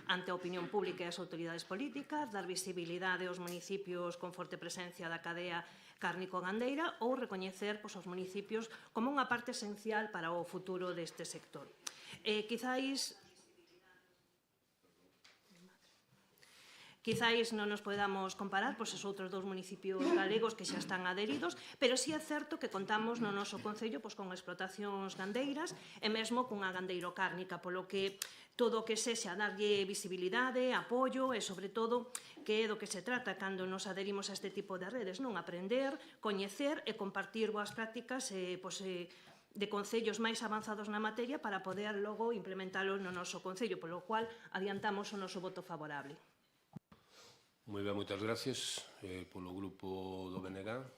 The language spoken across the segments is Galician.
ante a opinión pública e as autoridades políticas, dar visibilidade aos municipios con forte presencia da cadea cárnico-gandeira ou recoñecer os municipios como unha parte esencial para o futuro deste sector. Quizáis non nos podamos comparar os outros dous municipios galegos que xa están adheridos, pero sí é certo que contamos no noso concello con explotacións gandeiras e mesmo cunha gandeiro-cárnica, polo que todo o que sexa darlle visibilidade, apoio e, sobre todo, que é do que se trata cando nos adherimos a este tipo de redes, non? Aprender, coñecer e compartir boas prácticas de concellos máis avanzados na materia para poder logo implementalo no noso concello, polo cual adiantamos o noso voto favorable. Moi ben, moitas gracias polo grupo do BNG.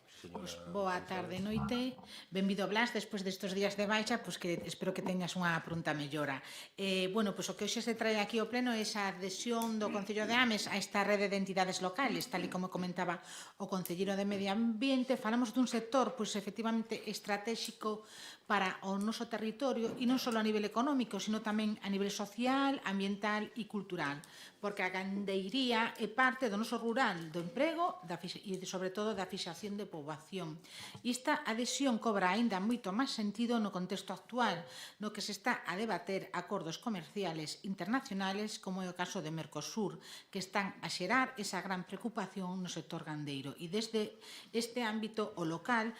Boa tarde, noite. Benvido, Blas, despois destes días de baixa, que espero que teñas unha pronta mellora. O que hoxe se trae aquí ao pleno é esa adhesión do Concello de Ames a esta rede de entidades locales, tal e como comentaba o Concelleiro de Medio Ambiente. Falamos dun sector, efectivamente, estratégico para o noso territorio, e non só a nivel económico, sino tamén a nivel social, ambiental e cultural, porque a gandeiría é parte do noso rural, do emprego e, sobre todo, da fixación de poboación. E esta adhesión cobra aínda moito máis sentido no contexto actual, no que se está a debater acordos comerciales internacionales, como é o caso de Mercosur, que están a xerar esa gran preocupación no sector gandeiro. E desde este ámbito, o local,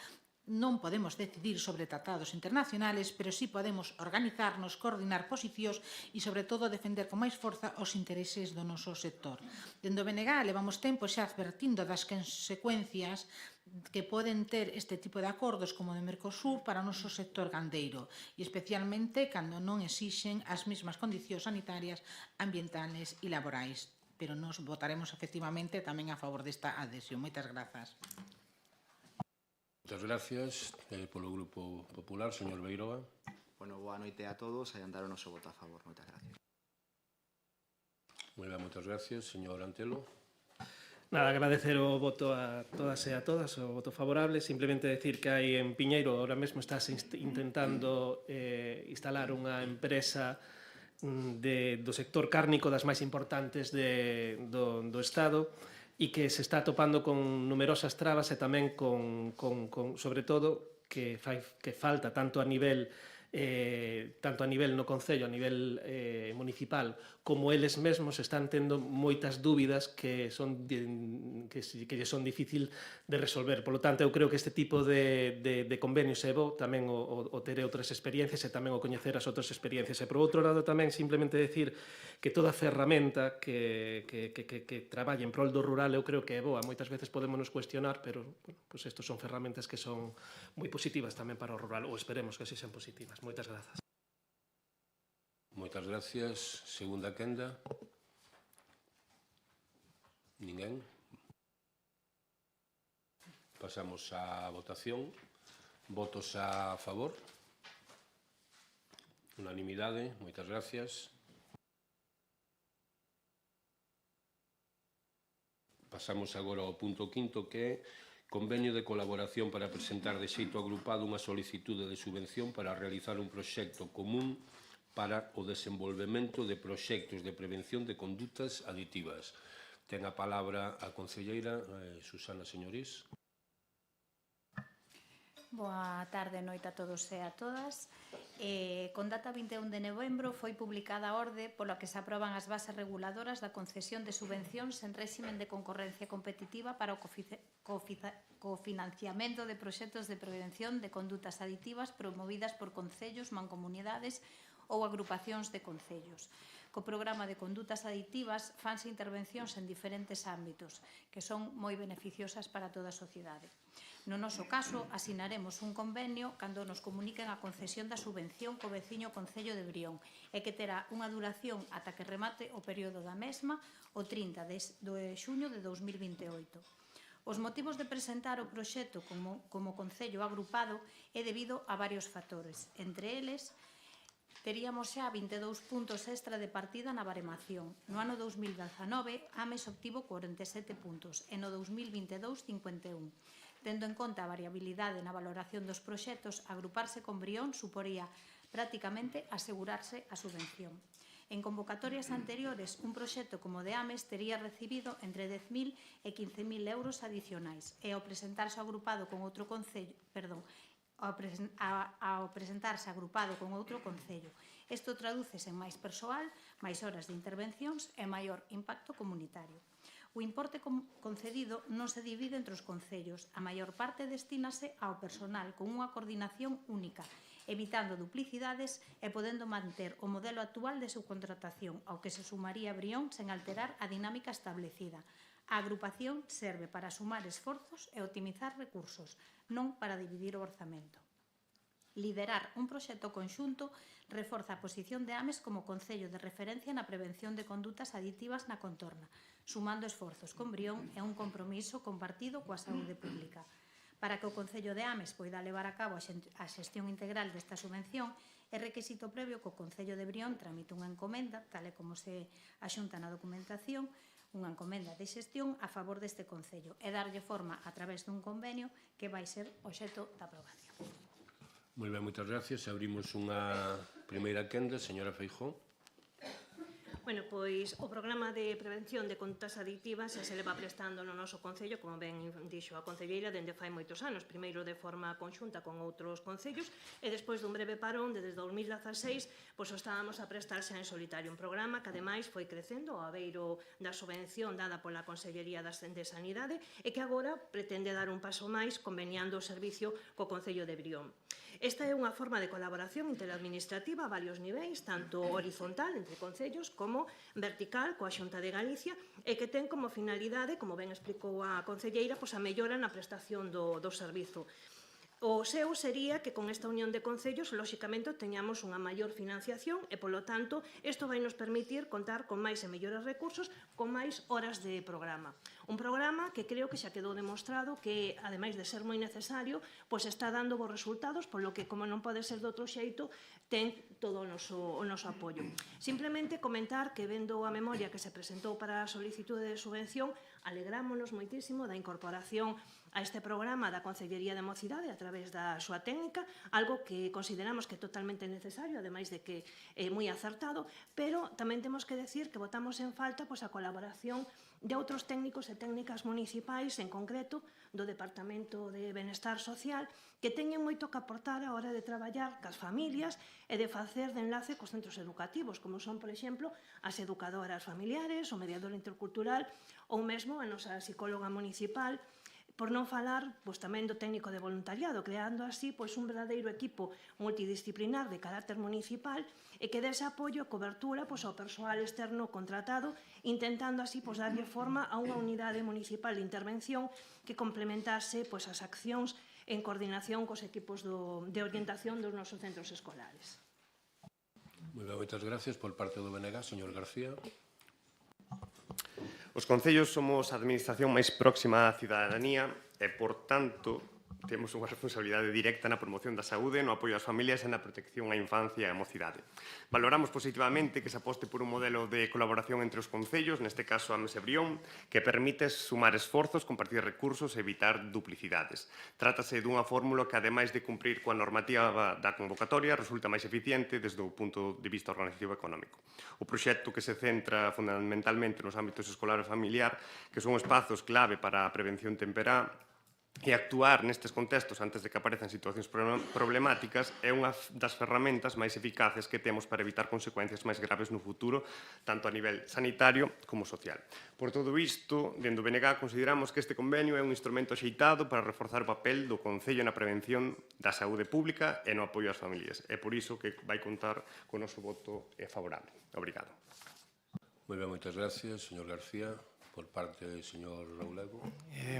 non podemos decidir sobre tratados internacionales, pero sí podemos organizarnos, coordinar posicións e, sobre todo, defender con máis forza os intereses do noso sector. Dende o BNG levamos tempo xa advertindo das consecuencias que poden ter este tipo de acordos como de Mercosur para o noso sector gandeiro, e especialmente cando non exixen as mesmas condicións sanitarias, ambientales e laborais. Pero nos votaremos efectivamente tamén a favor desta adhesión. Moitas grazas. Moitas gracias polo Grupo Popular, señor Beiroa. Boa noite a todos. Adiantar o noso voto a favor. Moitas gracias. Moi ben, moitas gracias, señor Antelo. Nada, agradecer o voto a todas e a todas, o voto favorable. Simplemente decir que hai en Piñeiro, ahora mesmo estás intentando instalar unha empresa do sector cárnico das máis importantes do Estado, e que se está atopando con numerosas trabas e tamén sobre todo, que falta tanto a nivel no Concello, a nivel municipal, como eles mesmos están tendo moitas dúbidas que lle son difícil de resolver. Por lo tanto, eu creo que este tipo de convenios é bo, tamén o ter outras experiencias e tamén o coñecer as outras experiencias. E, por outro lado, tamén simplemente decir que toda ferramenta que traballe en prol do rural eu creo que é boa. Moitas veces podémonos cuestionar, pero estos son ferramentas que son moi positivas tamén para o rural, ou esperemos que así sean positivas. Moitas grazas. Moitas gracias. Segunda quenda. Ninguén. Pasamos á votación. Votos a favor. Unanimidade. Moitas gracias. Pasamos agora ao punto quinto, que é convenio de colaboración para presentar de xeito agrupado unha solicitude de subvención para realizar un proxecto común para o desenvolvemento de proxectos de prevención de condutas aditivas. Ten a palabra a concelleira Susana Señorís. Boa tarde, noite a todos e a todas. Con data 21 de novembro foi publicada a orde pola que se aproban as bases reguladoras da concesión de subvencións en réximen de concorrencia competitiva para o cofinanciamento de proxectos de prevención de condutas aditivas promovidas por concellos, mancomunidades ou agrupacións de concellos. Co programa de condutas aditivas fanse intervencións en diferentes ámbitos que son moi beneficiosas para toda a sociedade. No noso caso, asinaremos un convenio cando nos comuniquen a concesión da subvención co veciño Concello de Brión e que terá unha duración ata que remate o período da mesma o 30 de xuño de 2028. Os motivos de presentar o proxecto como concello agrupado é debido a varios factores. Entre eles, teríamos xa 22 puntos extra de partida na baremación. No ano 2019, Ames obtivo 47 puntos e no 2022, 51. Tendo en conta a variabilidade na valoración dos proxectos, agruparse con Brión suporía prácticamente asegurarse a subvención. En convocatorias anteriores, un proxecto como de Ames tería recibido entre 10.000 e 15.000 euros adicionais e ao presentarse agrupado con outro concello, Isto tradúcese en máis persoal, máis horas de intervencións e maior impacto comunitario. O importe concedido non se divide entre os concellos. A maior parte destínase ao personal con unha coordinación única, evitando duplicidades e podendo manter o modelo actual de subcontratación, ao que se sumaría Brión sen alterar a dinámica establecida. A agrupación serve para sumar esforzos e optimizar recursos, non para dividir o orzamento. Liderar un proxecto conxunto reforza a posición de Ames como concello de referencia na prevención de condutas aditivas na contorna, sumando esforzos con Brión e un compromiso compartido coa saúde pública. Para que o Concello de Ames poida levar a cabo a xestión integral desta subvención, é requisito previo que o Concello de Brión tramite unha encomenda, tal e como se axunta na documentación, unha encomenda de xestión a favor deste Concello e darlle forma a través dun convenio que vai ser obxecto da aprobación. Moi ben, moitas gracias. Abrimos unha primeira quenda, señora Feijóo. Bueno, pois o programa de prevención de condutas adictivas se leva prestando no noso Concello, como ben dixo a concelleira, dende fai moitos anos, primeiro de forma conxunta con outros concellos e despois dun breve parón desde 2016, pois estábamos a prestarse en solitario un programa que ademais foi crecendo ao abeiro da subvención dada pola Consellería de Sanidade e que agora pretende dar un paso máis conveniando o servicio co Concello de Brión. Esta é unha forma de colaboración interadministrativa a varios niveis, tanto horizontal entre concellos como vertical coa Xunta de Galicia e que ten como finalidade, como ben explicou a concelleira, a mellora na prestación do servizo. O seu sería que con esta unión de concellos, lóxicamente, teñamos unha maior financiación e, polo tanto, isto vai nos permitir contar con máis e mellores recursos, con máis horas de programa. Un programa que creo que xa quedou demostrado que, ademais de ser moi necesario, pois está dando bons resultados, polo que, como non pode ser de outro xeito, ten todo o noso apoio. Simplemente comentar que, vendo a memoria que se presentou para a solicitude de subvención, alegrámonos moitísimo da incorporación a este programa da Consellería de Mocidade a través da súa técnica, algo que consideramos que é totalmente necesario, ademais de que é moi acertado, pero tamén temos que decir que botamos en falta a colaboración de outros técnicos e técnicas municipais, en concreto do Departamento de Benestar Social, que teñen moito que aportar a hora de traballar cas familias e de facer de enlace cos centros educativos, como son, por exemplo, as educadoras familiares, o mediador intercultural ou mesmo a nosa psicóloga municipal, por non falar tamén do técnico de voluntariado, creando así un verdadeiro equipo multidisciplinar de carácter municipal e que dese apoio e cobertura ao persoal externo contratado, intentando así darlle forma a unha unidade municipal de intervención que complementase as accións en coordinación cos equipos de orientación dos nosos centros escolares. Moi ben, moitas gracias. Por parte do BNG, señor García. Os concellos somos a administración máis próxima á cidadanía e, por tanto, temos unha responsabilidade directa na promoción da saúde, no apoio ás familias e na protección á infancia e á mocidade. Valoramos positivamente que se aposte por un modelo de colaboración entre os concellos, neste caso Ames e Brión, que permite sumar esforzos, compartir recursos e evitar duplicidades. Trátase dunha fórmula que, ademais de cumprir coa normativa da convocatoria, resulta máis eficiente desde o punto de vista organizativo e económico. O proxecto que se centra fundamentalmente nos ámbitos escolar e familiar, que son espazos clave para a prevención temperá, e actuar nestes contextos antes de que aparezan situacións problemáticas é unha das ferramentas máis eficaces que temos para evitar consecuencias máis graves no futuro, tanto a nivel sanitario como social. Por todo isto, dende o BNG consideramos que este convenio é un instrumento axeitado para reforzar o papel do Concello na prevención da saúde pública e no apoio ás familias. É por iso que vai contar con o noso voto favorable. Obrigado. Moi ben, moitas gracias, señor García. Por parte do señor Raulego.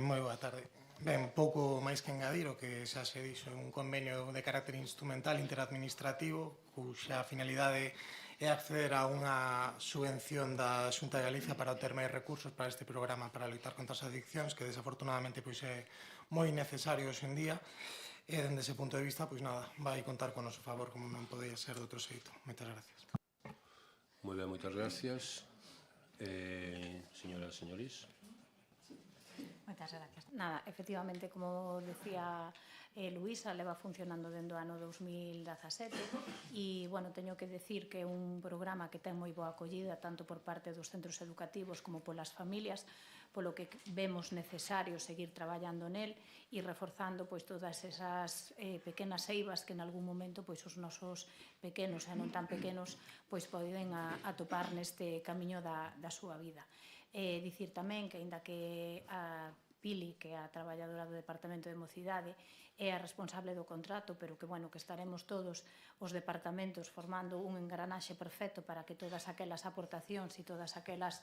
Moi boa tarde. Ben, pouco máis que engadir o que xa se dixo, un convenio de carácter instrumental interadministrativo cuxa finalidade é acceder a unha subvención da Xunta de Galicia para obter máis recursos para este programa para loitar contra as adiccións, que desafortunadamente é moi necesario hoxe en día, e dende ese punto de vista, vai contar con o noso favor, como non podía ser de outro xeito. Moitas gracias. Moi ben, moitas gracias. Señora, señorís. Moitas gracias. Nada, efectivamente, como decía Luísa, leva funcionando dende o ano 2017 e, bueno, teño que decir que é un programa que ten moi boa acollida tanto por parte dos centros educativos como polas familias, polo que vemos necesario seguir traballando nel e reforzando pois todas esas pequenas eivas que en algún momento pois os nosos pequenos e non tan pequenos pois poden atopar neste camiño da súa vida. Dicir tamén que, aínda que a Pili, que é a traballadora do Departamento de Mocidade, é a responsable do contrato, pero que, bueno, que estaremos todos os departamentos formando un engranaxe perfecto para que todas aquelas aportacións e todas aquelas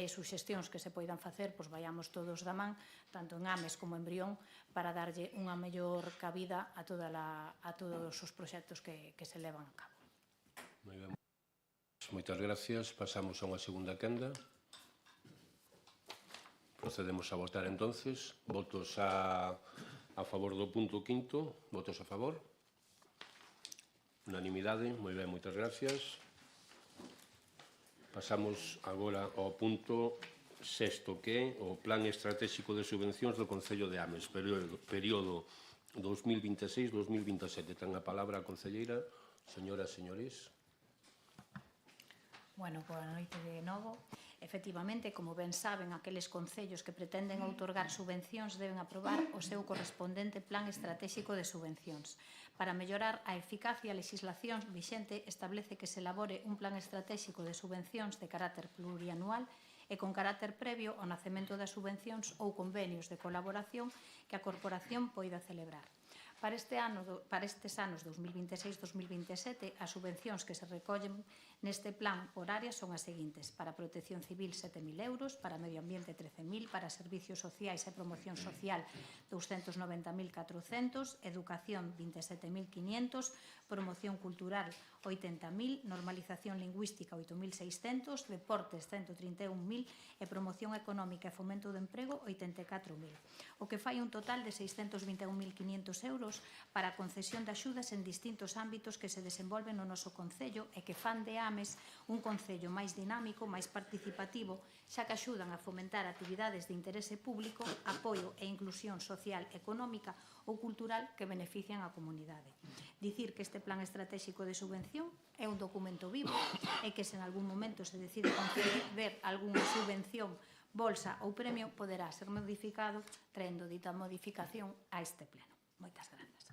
suxestións que se poidan facer, pois vayamos todos da man, tanto en Ames como en Brión, para darlle unha mellor cabida a todos os proxectos que se levan a cabo. Moi ben. Moitas gracias. Pasamos a unha segunda quenda. Procedemos a votar, entonces. Votos a favor do punto quinto. Votos a favor. Unanimidade. Moi ben, moitas gracias. Pasamos agora ao punto sexto, que é o Plan Estratégico de Subvencións do Concello de Ames, período 2026-2027. Ten a palabra a concelleira. Señoras e señores. Bueno, boa noite de novo. Efectivamente, como ben saben, aqueles concellos que pretenden outorgar subvencións deben aprobar o seu correspondente Plan Estratégico de Subvencións. Para mellorar a eficacia, a legislación vixente establece que se elabore un plan estratégico de subvencións de carácter plurianual e con carácter previo ao nacemento das subvencións ou convenios de colaboración que a corporación poida celebrar. Para estes anos 2026-2027, as subvencións que se recollen neste plan por áreas son as seguintes: para Protección Civil 7.000 euros, para Medio Ambiente 13.000, para Servicios Sociais e Promoción Social 290.400, Educación 27.500, Promoción Cultural 80.000, Normalización Lingüística 8.600, Deportes 131.000 e Promoción Económica e Fomento do Emprego 84.000, o que fai un total de 621.500 euros para a concesión de axudas en distintos ámbitos que se desenvolven no noso concello e que fan de Ames un concello máis dinámico, máis participativo, xa que axudan a fomentar actividades de interese público, apoio e inclusión social, económica ou cultural que benefician a comunidade. Dicir que este plan estratégico de subvención é un documento vivo e que se en algún momento se decide conceder algunha subvención, bolsa ou premio, poderá ser modificado traendo dita modificación a este pleno. Moitas grazas.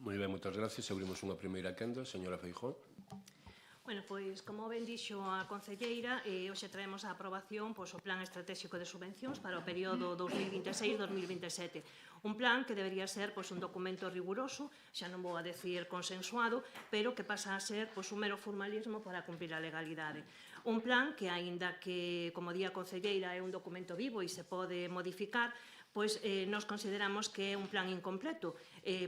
Moi ben, moitas gracias. Abrimos unha primeira quenda. Señora Feijóo. Bueno, pois, como ben dixo a concelleira, hoxe traemos a aprobación o Plan Estratégico de Subvencións para o período 2026-2027. Un plan que debería ser un documento riguroso, xa non vou a decir consensuado, pero que pasa a ser un mero formalismo para cumprir a legalidade. Un plan que, aínda que, como di a concelleira, é un documento vivo e se pode modificar, pois nos consideramos que é un plan incompleto,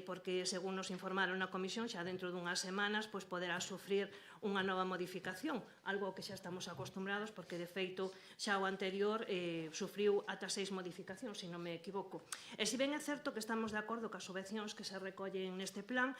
porque, según nos informaron na comisión, xa dentro dunhas semanas poderá sufrir unha nova modificación, algo que xa estamos acostumbrados, porque, de feito, xa o anterior sufriu ata 6 modificacións, se non me equivoco. E se ben é certo que estamos de acordo cas subvencións que se recollen neste plan,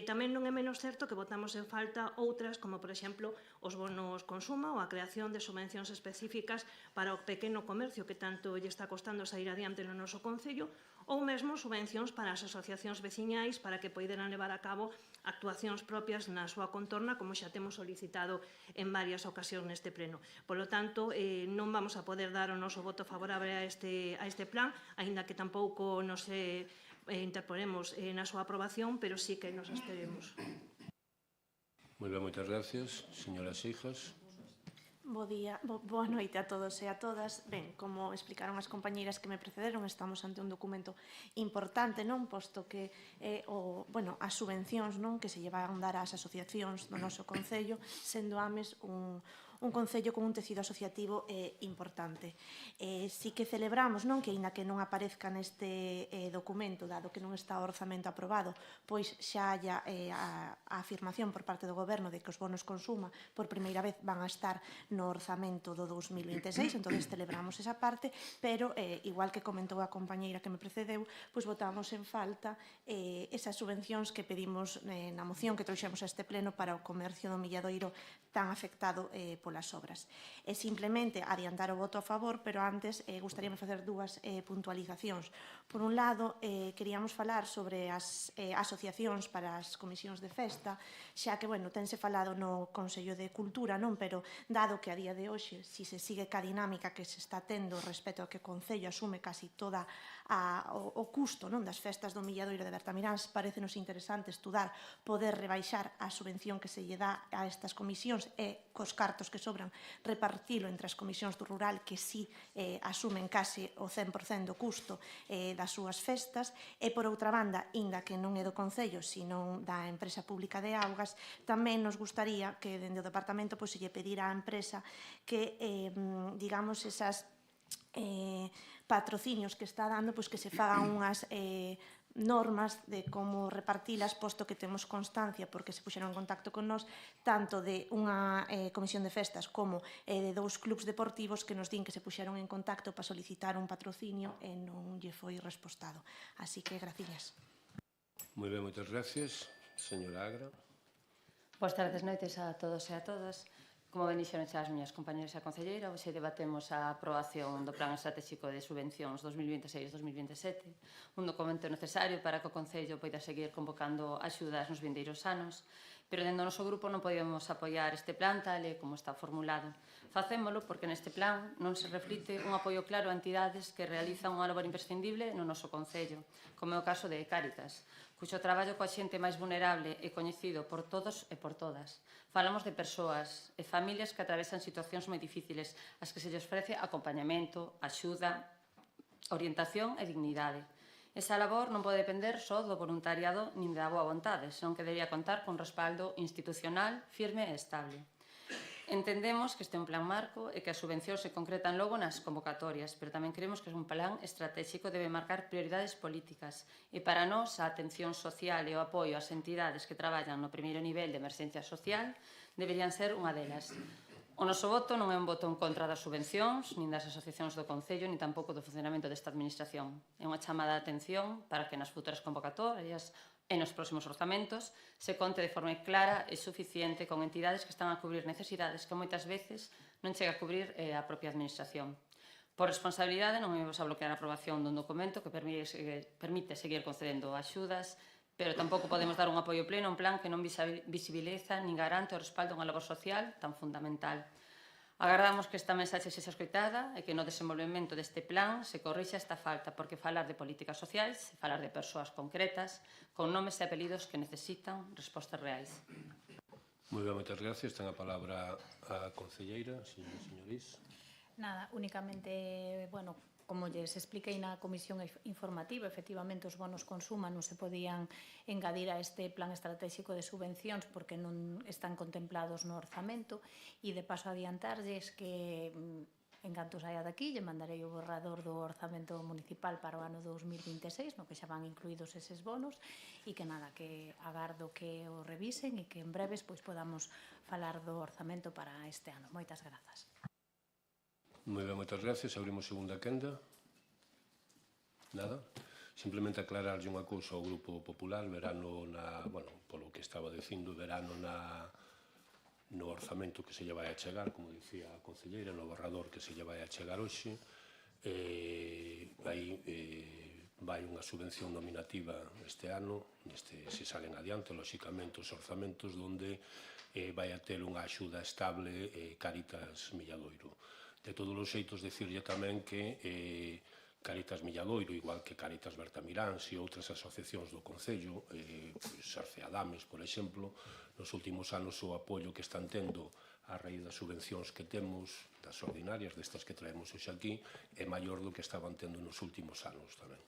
tamén non é menos certo que botamos en falta outras, como, por exemplo, os bonos consumo ou a creación de subvencións específicas para o pequeno comercio que tanto lle está costando sair adiante no noso concello, ou mesmo subvencións para as asociacións veciñais para que poideran levar a cabo actuacións propias na súa contorna, como xa temos solicitado en varias ocasións neste pleno. Por lo tanto, non vamos a poder dar o noso voto favorable a este plan, aínda que tampouco nos interporemos na súa aprobación, pero sí que nos absteremos. Moi ben, moitas gracias. Señoras Seijas. Bo día, boa noite a todos e a todas. Ben, como explicaron as compañeiras que me precederon, estamos ante un documento importante, non? Posto que as subvencións, non, que se llevan a dar ás asociacións do noso concello, sendo Ames un concello con un tecido asociativo importante. Si que celebramos, non, que aínda que non aparezca neste documento, dado que non está o orzamento aprobado, pois xa haya a afirmación por parte do Goberno de que os bonos consuma por primeira vez van a estar no orzamento do 2026, entón celebramos esa parte, pero, igual que comentou a compañeira que me precedeu, pois votamos en falta esas subvencións que pedimos na moción que trouxemos a este pleno para o comercio do Milladoiro tan afectado pola polas obras. E simplemente adiantar o voto a favor, pero antes gustaríame facer dúas puntualizacións. Por un lado, queríamos falar sobre as asociacións para as comisións de festa, xa que, bueno, tense falado no Consello de Cultura, non? Pero dado que a día de hoxe, si se sigue ca dinámica que se está tendo respecto ao que o Concello asume casi toda o custo, non, das festas do Milladoiro de Bertamiráns, parecenos interesante estudar poder rebaixar a subvención que se lle dá a estas comisións e cos cartos que sobran repartilo entre as comisións do rural que sí asumen case o 100% do custo das súas festas, e por outra banda, inda que non é do Concello, sino da empresa pública de augas, tamén nos gustaría que dende o departamento se lle pedira á empresa que, digamos, esas patrocinios que está dando, que se fagan unhas normas de como repartilas, posto que temos constancia, porque se puxeron en contacto con nós, tanto de unha comisión de festas como de dous clubs deportivos que nos din que se puxeron en contacto para solicitar un patrocinio e non lle foi respostado. Así que, gracias. Moi ben, moitas gracias. Señora Agra. Boas tardes, noites a todos e a todas. Como ben dixeron xa as miñas compañeras e a concelleira, hoxe debatemos a aprobación do Plan Estratégico de Subvencións 2026-2027, un documento necesario para que o Concello poida seguir convocando axudas nos vindeiros anos, pero dentro do noso grupo non podíamos apoiar este plan tal e como está formulado. Facémolo porque neste plan non se reflite un apoio claro a entidades que realizan unha labor imprescindible no noso Concello, como é o caso de Cáritas, cuxo traballo coa xente máis vulnerable é coñecido por todos e por todas. Falamos de persoas e familias que atravesan situacións moi difíciles, as que se lles ofrece acompañamento, axuda, orientación e dignidade. Esa labor non pode depender só do voluntariado nin da boa vontade, senón que debería contar con respaldo institucional firme e estable. Entendemos que este é un plan marco e que as subvencións se concretan logo nas convocatorias, pero tamén creemos que un plan estratégico debe marcar prioridades políticas e para nós a atención social e o apoio ás entidades que traballan no primeiro nivel de emerxencia social deberían ser unha delas. O noso voto non é un voto en contra das subvencións, nin das asociacións do Concello, nin tampouco do funcionamento desta administración. É unha chamada de atención para que nas futuras convocatorias e nos próximos orzamentos se conte de forma clara e suficiente con entidades que están a cubrir necesidades que moitas veces non chega a cubrir a propia administración. Por responsabilidade non imos a bloquear a aprobación dun documento que permite seguir concedendo axudas, pero tampouco podemos dar un apoio pleno a un plan que non visibiliza nin garante o respaldo a unha labor social tan fundamental. Agardamos que esta mensaxe sexa escoitada e que no desenvolvemento deste plan se corrixa esta falta, porque falar de políticas sociais, falar de persoas concretas, con nomes e apelidos que necesitan respostas reais. Moi ben, moitas gracias. Ten a palabra a concelleira, señorís. Nada, únicamente, bueno, como lles expliquei na comisión informativa, efectivamente os bonos consuma non se podían engadir a este plan estratégico de subvencións porque non están contemplados no orzamento e de paso adiantarlles que en canto saia daqui lle mandarei o borrador do orzamento municipal para o ano 2026 no que xa van incluídos eses bonos e que nada, que agardo que o revisen e que en breves podamos falar do orzamento para este ano. Moitas grazas. Moi ben, moitas gracias. Abrimos segunda quenda. Nada. Simplemente aclararlle unha cousa ao Grupo Popular. Verano na... Bueno, polo que estaba dicindo, verano no orzamento que se lle vai a chegar, como dicía a concelleira, no borrador que se lle vai a chegar hoxe. Vai unha subvención nominativa este ano, se salen adiante, lóxicamente, os orzamentos onde vai a ter unha axuda estable Cáritas Milladoiro. De todos os xeitos, dicirlle tamén que Cáritas Milladoiro, igual que Cáritas Bertamiráns e outras asociacións do Concello, Sarceadames, por exemplo, nos últimos anos o apoio que están tendo a raíz das subvencións que temos, das ordinarias, destas que traemos hoxe aquí, é maior do que estaban tendo nos últimos anos tamén.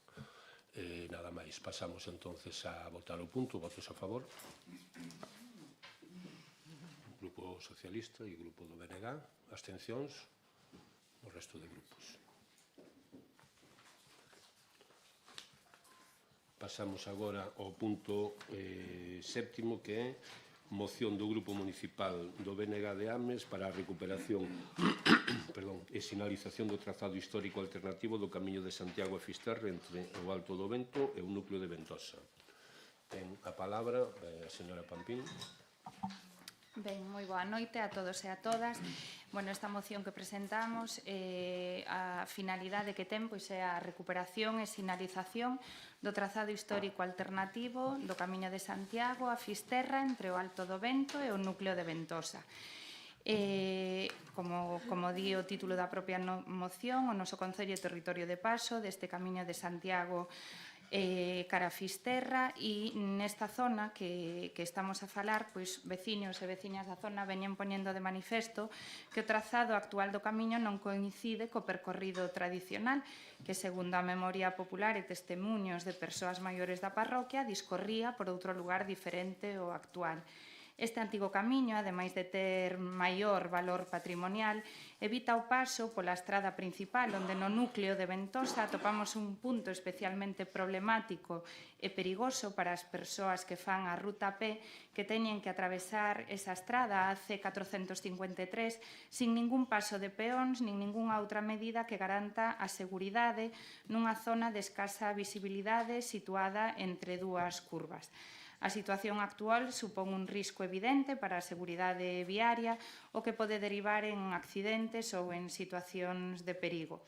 Nada máis, pasamos entonces a votar o punto. Votos a favor? Grupo Socialista e Grupo do BNG. Abstencións? O resto de grupos. Pasamos agora ao punto séptimo, que é moción do Grupo Municipal do BNG de Ames para a recuperación e sinalización do trazado histórico alternativo do Camiño de Santiago a Fisterra entre o Alto do Vento e o núcleo de Ventosa. Ten a palabra a señora Pampín. Ben, moi boa noite a todos e a todas. Bueno, esta moción que presentamos, a finalidade que ten pois, é a recuperación e sinalización do trazado histórico alternativo do Camiño de Santiago a Fisterra entre o Alto do Vento e o núcleo de Ventosa. Como di o título da propia moción, o noso Concello é territorio de paso deste Camiño de Santiago cara a Fisterra, e nesta zona que estamos a falar, pois veciños e veciñas da zona veñen poñendo de manifesto que o trazado actual do camiño non coincide co percorrido tradicional que, segundo a memoria popular e testemunhos de persoas maiores da parroquia, discorría por outro lugar diferente ao actual. Este antigo camiño, ademais de ter maior valor patrimonial, evita o paso pola estrada principal, onde no núcleo de Ventosa atopamos un punto especialmente problemático e perigoso para as persoas que fan a ruta a pé, que teñen que atravesar esa estrada a C453 sin ningún paso de peóns nin ningunha outra medida que garanta a seguridade nunha zona de escasa visibilidade situada entre dúas curvas. A situación actual supón un risco evidente para a seguridade viaria, o que pode derivar en accidentes ou en situacións de perigo.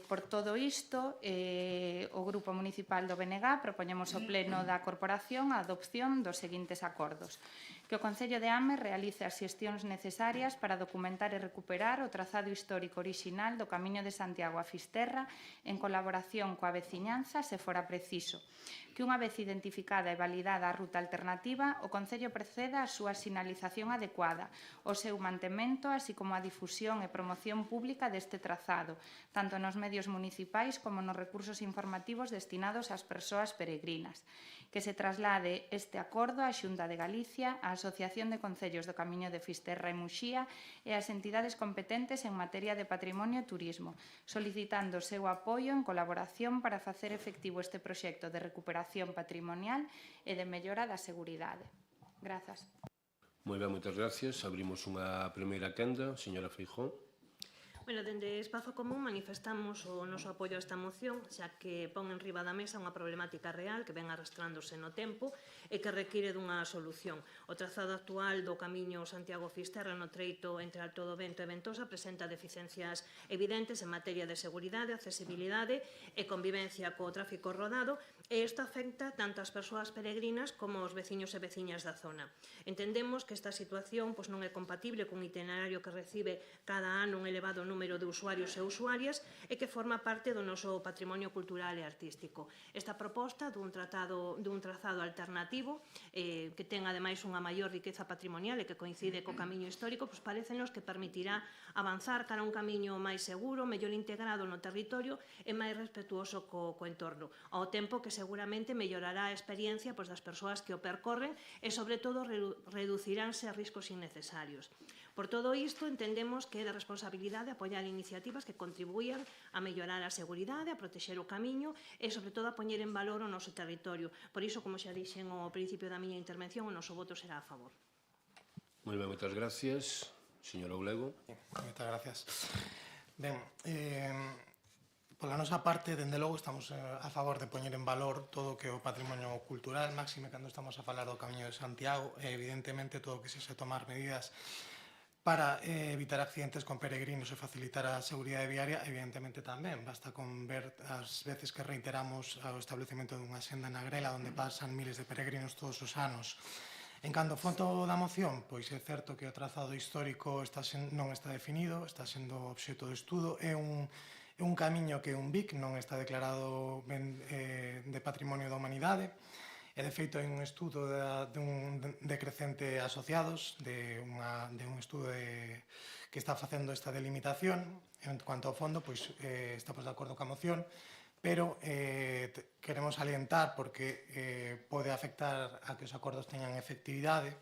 Por todo isto, o Grupo Municipal do BNG propoñemos ao Pleno da Corporación a adopción dos seguintes acordos: que o Concello de Ames realice as xestións necesarias para documentar e recuperar o trazado histórico orixinal do Camiño de Santiago a Fisterra en colaboración coa veciñanza, se fora preciso; que unha vez identificada e validada a ruta alternativa, o Concello proceda á súa sinalización adecuada, o seu mantemento, así como a difusión e promoción pública deste trazado, tanto nos medios municipais como nos recursos informativos destinados ás persoas peregrinas; que se traslade este acordo á Xunta de Galicia, á Asociación de Concellos do Camiño de Fisterra e Muxía e ás entidades competentes en materia de patrimonio e turismo, solicitando o seu apoio en colaboración para facer efectivo este proxecto de recuperación patrimonial e de mellora da seguridade. Grazas. Moi ben, moitas gracias. Abrimos unha primeira quenda. Señora Feijóo. Bueno, dende Espazo Común manifestamos o noso apoio a esta moción, xa que pon en riba da mesa unha problemática real que ven arrastrándose no tempo e que require dunha solución. O trazado actual do Camiño Santiago-Fisterra no treito entre Alto do Vento e Ventosa presenta deficiencias evidentes en materia de seguridade, accesibilidade e convivencia co tráfico rodado, e isto afecta tanto as persoas peregrinas como os veciños e veciñas da zona. Entendemos que esta situación non é compatible cun itinerario que recibe cada ano un elevado número de usuarios e usuarias e que forma parte do noso patrimonio cultural e artístico. Esta proposta dun trazado alternativo que ten ademais unha maior riqueza patrimonial e que coincide co camiño histórico, parécenos que permitirá avanzar cara a un camiño máis seguro, mellor integrado no territorio e máis respetuoso co entorno, ao tempo que seguramente mellorará a experiencia das persoas que o percorren e, sobre todo, reduciránse a riscos innecesarios. Por todo isto, entendemos que é de responsabilidade apoiar iniciativas que contribuían a mellorar a seguridade, a protexer o camiño e, sobre todo, a poñer en valor o noso territorio. Por iso, como xa dixen ao principio da miña intervención, o noso voto será a favor. Moi ben, moitas gracias. Señora Oulego. Moitas gracias. Ben, pola nosa parte, dende logo, estamos a favor de poñer en valor todo o que é o patrimonio cultural, máxime cando estamos a falar do Camiño de Santiago, e evidentemente todo o que se tomar medidas para evitar accidentes con peregrinos e facilitar a seguridade viaria, evidentemente tamén. Basta con ver as veces que reiteramos o establecemento dunha senda na Grela onde pasan miles de peregrinos todos os anos. En canto ao fondo da moción, pois é certo que o trazado histórico non está definido, está sendo obxecto de estudo, é un camiño que é un BIC, non está declarado de Patrimonio da Humanidade, e de feito hai un estudo dun decrecente asociados, de un estudo que está facendo esta delimitación. En cuanto ao fondo, pois estamos de acordo coa moción, pero queremos alientar, porque pode afectar a que os acordos teñan efectividade,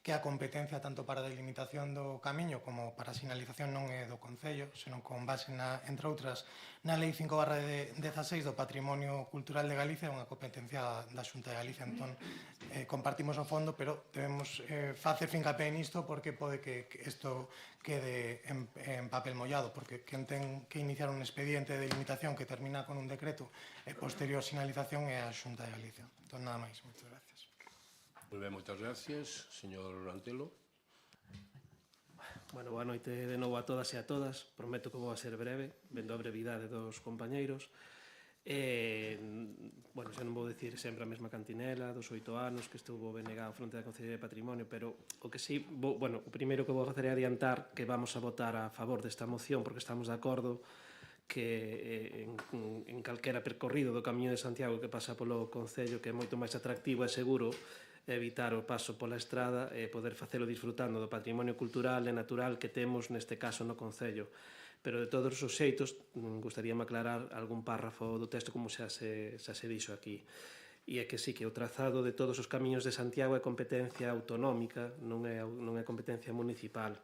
que a competencia tanto para a delimitación do camiño como para a sinalización non é do Concello, senón con base, entre outras, na Lei 5/16 do Patrimonio Cultural de Galicia, unha competencia da Xunta de Galicia. Entón, compartimos o fondo, pero debemos facer fincapé nisto, porque pode que isto quede en papel mollado, porque quen ten que iniciar un expediente de delimitación que termina con un decreto e posterior sinalización é a Xunta de Galicia. Entón, nada máis. Moitas gracias. Moi ben, moitas gracias. Señor Antelo. Bueno, boa noite de novo a todas e a todas. Prometo que vou a ser breve, vendo a brevidade dos compañeiros. Bueno, xa non vou dicir sempre a mesma cantinela dos 8 anos que estuvo BNG fronte da Consellería de Patrimonio, pero o que sí, bueno, o primeiro que vou facer é adiantar que vamos a votar a favor desta moción porque estamos de acordo que en calquera percorrido do Camiño de Santiago que pasa polo Concello, que é moito máis atractivo e seguro evitar o paso pola estrada e poder facelo disfrutando do patrimonio cultural e natural que temos neste caso no Concello. Pero de todos os xeitos, gustaríame aclarar algún párrafo do texto como xa se dixo aquí. E é que sí, que o trazado de todos os camiños de Santiago é competencia autonómica, non é competencia municipal.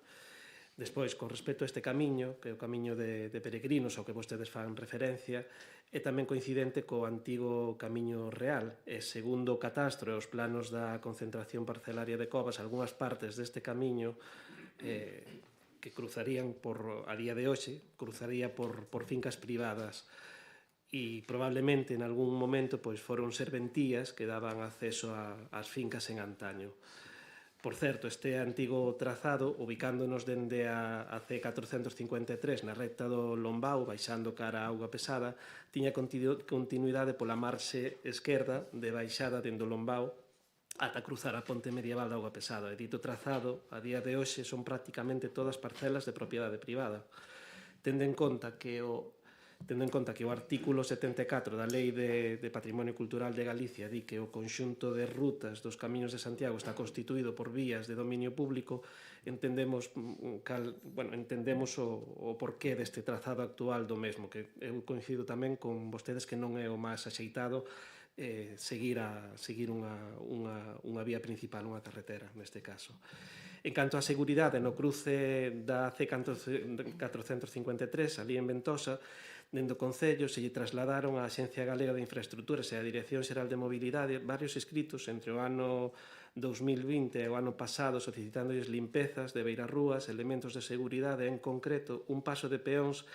Despois, con respecto a este camiño, que é o camiño de peregrinos ao que vostedes fan referencia, é tamén coincidente co antigo camiño real. E segundo o catastro e os planos da concentración parcelaria de covas, algunhas partes deste camiño que cruzarían a día de hoxe, cruzaría por fincas privadas e probablemente en algún momento foron serventías que daban acceso ás fincas en antaño. Por certo, este antigo trazado, ubicándonos dende a C453 na recta do Lombao, baixando cara a Auga Pesada, tiña continuidade pola marxe esquerda de baixada dende o Lombao ata cruzar a ponte medieval da Auga Pesada. E dito trazado, a día de hoxe, son prácticamente todas parcelas de propiedade privada. Tendo en conta que o artículo 74 da Lei de Patrimonio Cultural de Galicia di que o conxunto de rutas dos camiños de Santiago está constituído por vías de dominio público, entendemos o porqué deste trazado actual do mesmo, que eu coincido tamén con vostedes que non é o máis axeitado seguir unha vía principal, unha carretera, neste caso. En canto á seguridade, no cruce da C453, ali en Ventosa, dende o Concello se lle trasladaron á Axencia Galega de Infraestructuras e á Dirección Xeral de Mobilidade varios escritos entre o ano 2020 e o ano pasado solicitándoles limpezas de beirarrúas, elementos de seguridade e, en concreto, un paso de peóns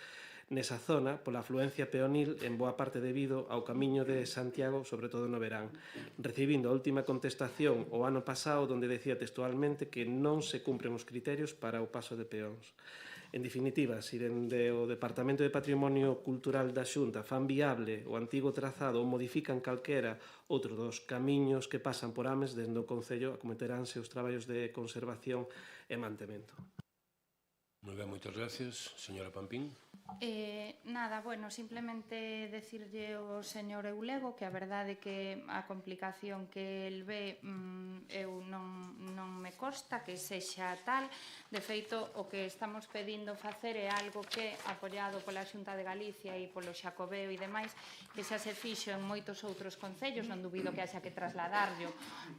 nesa zona pola afluencia peonil en boa parte debido ao camiño de Santiago, sobre todo no verán, recibindo a última contestación o ano pasado onde decía textualmente que non se cumpren os criterios para o paso de peóns. En definitiva, se dende o Departamento de Patrimonio Cultural da Xunta fan viable o antigo trazado ou modifican calquera outro dos camiños que pasan por Ames, dende o Concello acometeránse os traballos de conservación e mantemento. Moi ben, moitas gracias. Señora Pampín. Nada, bueno, simplemente decirlle ao señor Eulego que a verdade que a complicación que el ve eu non me consta que sexa tal. De feito, o que estamos pedindo facer é algo que, apoiado pola Xunta de Galicia e polo Xacobeo e demais, que xa se fixo en moitos outros concellos, non dubido que haxa que trasladarlo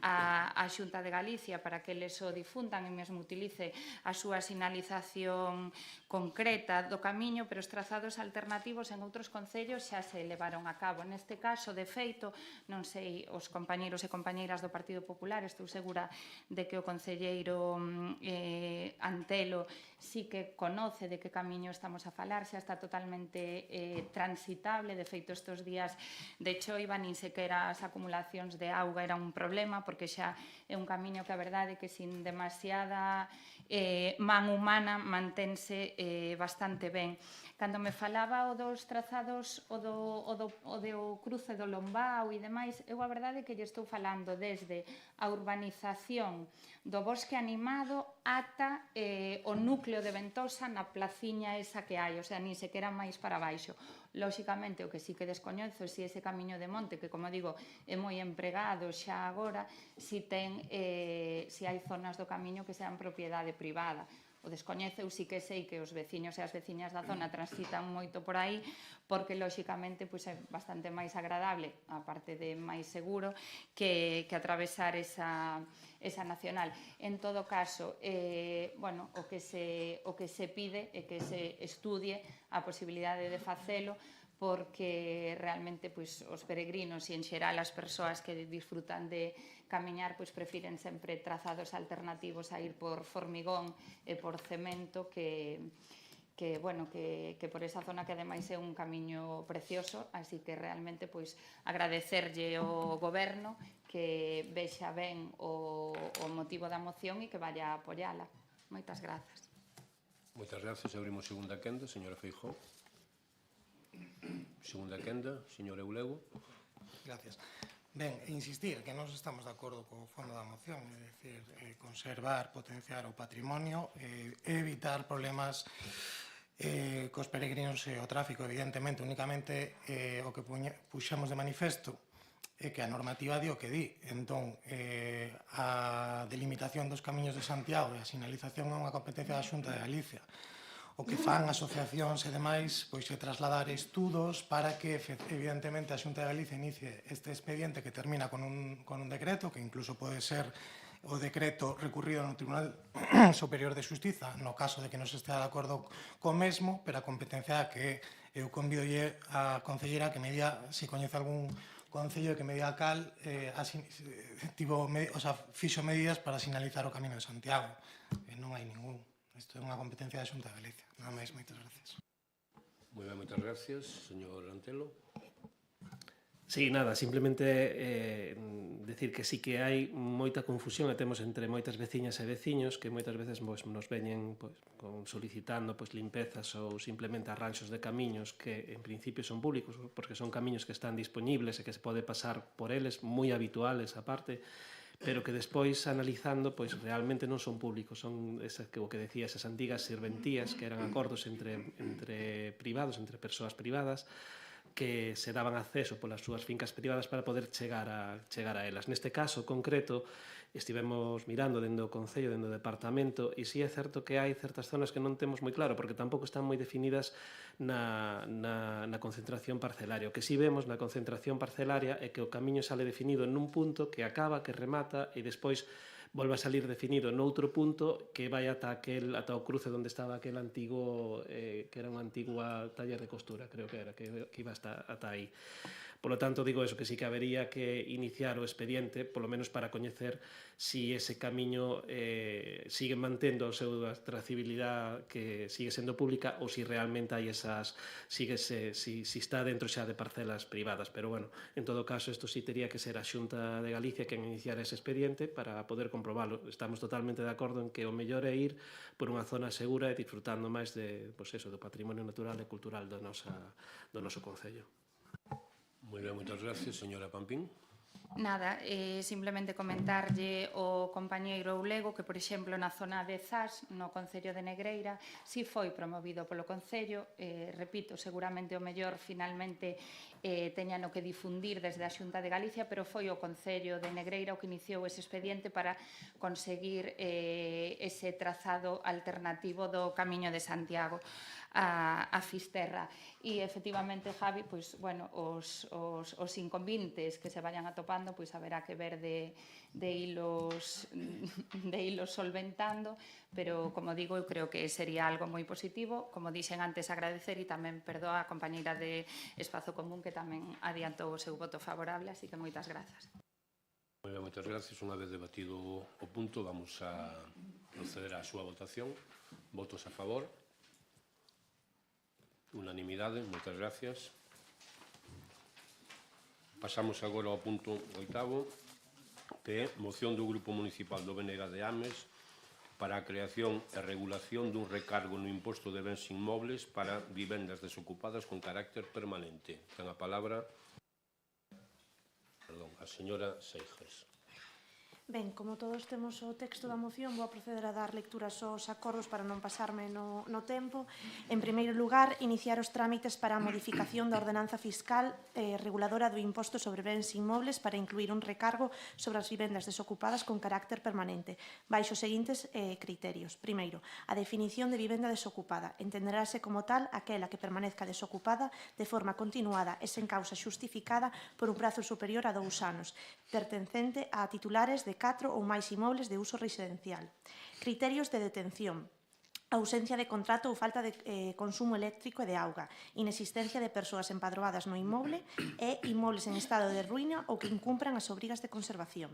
á Xunta de Galicia para que eles o difundan e mesmo utilice a súa sinalización concreta do camiño, pero os trazados alternativos en outros concellos xa se levaron a cabo. Neste caso, de feito, non sei, os compañeiros e compañeiras do Partido Popular, estou segura de que o concelleiro Antelo sí que conoce de que camiño estamos a falar, xa está totalmente transitable. De feito, estes días de choiva nin sequera as acumulacións de auga era un problema, porque xa é un camiño que a verdade que sin demasiada man humana mantense bastante ben. Cando me falaba o dos trazados o do cruce do Lombao e demais, eu a verdade que lle estou falando desde a urbanización do bosque animado ata o núcleo de Ventosa na placiña esa que hai, o sea, nin sequera máis para baixo. Lóxicamente, o que sí que descoñezo é se ese camiño de monte, que, como digo, é moi empregado xa agora, se hai zonas do camiño que sean propiedade privada. O descoñezo, eu sí que sei que os veciños e as veciñas da zona transitan moito por aí, porque, lóxicamente, é bastante máis agradable, a parte de máis seguro, que atravesar esa nacional. En todo caso, o que se pide é que se estudie a posibilidade de facelo, porque realmente os peregrinos e en xeral as persoas que disfrutan de camiñar prefiren sempre trazados alternativos a ir por formigón e por cemento que por esa zona que ademais é un camiño precioso, así que realmente agradecerlle ao goberno que vexa ben o motivo da moción e que vaya a apoiala. Moitas grazas. Moitas gracias. Abrimos segunda quenda, señora Feijóo. Segunda quenda, señor Eulego. Gracias. Ben, insistir que nós estamos de acordo co fondo da moción, é dicir, conservar, potenciar o patrimonio, evitar problemas cos peregrinos e o tráfico, evidentemente, únicamente o que puxemos de manifesto é que a normativa di o que di. Entón, a delimitación dos camiños de Santiago e a sinalización é unha competencia da Xunta de Galicia. O que fan asociacións e demais pois é trasladar estudos para que, evidentemente, a Xunta de Galicia inicie este expediente que termina con un decreto, que incluso pode ser o decreto recurrido no Tribunal Superior de Xustiza, no caso de que non se estea de acordo co mesmo, pero a competencia que eu convidolle a concelleira que me diga se coñece algún concello que me diga cal fixo medidas para sinalizar o Camino de Santiago. Non hai ningún. Isto é unha competencia da Xunta de Galicia. Nada máis, moitas gracias. Moi ben, moitas gracias. Señor Antelo. Sí, nada, simplemente decir que sí que hai moita confusión e temos entre moitas veciñas e veciños que moitas veces nos veñen solicitando limpezas ou simplemente arranxos de camiños que en principio son públicos porque son camiños que están disponibles e que se pode pasar por eles, moi habituales aparte, pero que despois analizando realmente non son públicos, son o que decía, esas antigas serventías que eran acordos entre privados, entre persoas privadas que se daban acceso polas súas fincas privadas para poder chegar a elas. Neste caso concreto estivemos mirando dentro do Concello, dentro do Departamento, e si é certo que hai certas zonas que non temos moi claro, porque tampouco están moi definidas na concentración parcelaria. O que si vemos na concentración parcelaria é que o camiño sale definido nun punto que acaba, que remata, e despois volve a salir definido noutro punto que vai ata o cruce onde estaba aquel antigo, que era unha antigua taller de costura, creo que era, que iba ata aí. Por lo tanto, digo eso, que sí que habería que iniciar o expediente, polo menos para coñecer si ese camiño sigue mantendo a súa trazabilidade que sigue sendo pública ou si realmente hai si está dentro xa de parcelas privadas. Pero, bueno, en todo caso, isto sí tería que ser a Xunta de Galicia quen iniciar ese expediente para poder comprobalo. Estamos totalmente de acordo en que o mellor é ir por unha zona segura e disfrutando máis do patrimonio natural e cultural do noso concello. Moi ben, moitas gracias. Señora Pampín. Nada, simplemente comentarlle ao compañeiro Eulego que, por exemplo, na zona de Zas, no Concello de Negreira, si foi promovido polo Concello, repito, seguramente o mellor finalmente teñano que difundir desde a Xunta de Galicia, pero foi o Concello de Negreira o que iniciou ese expediente para conseguir ese trazado alternativo do Camiño de Santiago a Fisterra. E, efectivamente, Javi, os inconvenientes que se vayan atopando, haberá que ver de ilos solventando, pero, como digo, eu creo que sería algo moi positivo. Como dixen antes, agradecer e tamén perdoa a compañeira de Espazo Común que tamén adiantou o seu voto favorable, así que moitas grazas. Moi ben, moitas gracias. Unha vez debatido o punto, vamos a proceder á súa votación. Votos a favor. Unanimidade, moitas gracias. Pasamos agora ao punto 8º, que é moción do Grupo Municipal do Bénega de Ames para a creación e regulación dun recargo no imposto de bens inmobles para vivendas desocupadas con carácter permanente. Ten a palabra a señora Seijes. Ben, como todos temos o texto da moción, vou a proceder a dar lectura aos acordos para non pasarme no tempo. En primeiro lugar, iniciar os trámites para a modificación da ordenanza fiscal reguladora do imposto sobre bens inmobles para incluir un recargo sobre as vivendas desocupadas con carácter permanente, baixo os seguintes criterios. Primeiro, a definición de vivenda desocupada. Entenderase como tal aquela que permanezca desocupada de forma continuada e sen causa xustificada por un prazo superior a 2 anos, pertencente a titulares de 4 ou máis inmobles de uso residencial. Criterios de detención. Ausencia de contrato ou falta de consumo eléctrico e de auga, inexistencia de persoas empadroadas no inmoble e inmobles en estado de ruína ou que incumpran as obrigas de conservación.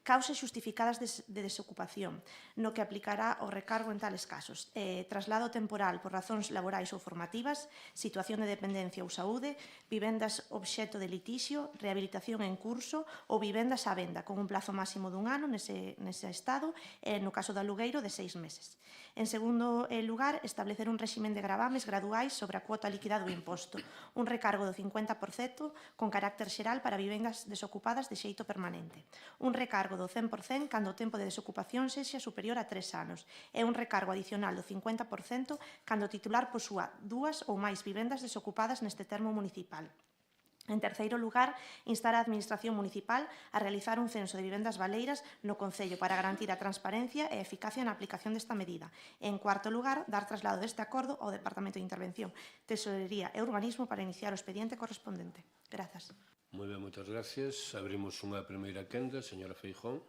causas xustificadas de desocupación, no que aplicará o recargo en tales casos, traslado temporal por razóns laborais ou formativas, situación de dependencia ou saúde, vivendas obxeto de litixio, rehabilitación en curso ou vivendas á venda, con un plazo máximo dun ano nese estado, no caso do alugueiro de 6 meses. En segundo lugar, establecer un réximen de gravames graduais sobre a cuota líquida do imposto, un recargo do 50% con carácter xeral para vivendas desocupadas de xeito permanente, un recargo do 100% cando o tempo de desocupación sexa superior a 3 anos e un recargo adicional do 50% cando o titular posúa 2 ou máis vivendas desocupadas neste termo municipal. En terceiro lugar, instar a Administración Municipal a realizar un censo de vivendas baleiras no Concello para garantir a transparencia e eficacia na aplicación desta medida. En cuarto lugar, dar traslado deste acordo ao Departamento de Intervención, Tesorería e Urbanismo para iniciar o expediente correspondente. Grazas. Moi ben, moitas gracias. Abrimos unha primeira quenda, señora Feijón.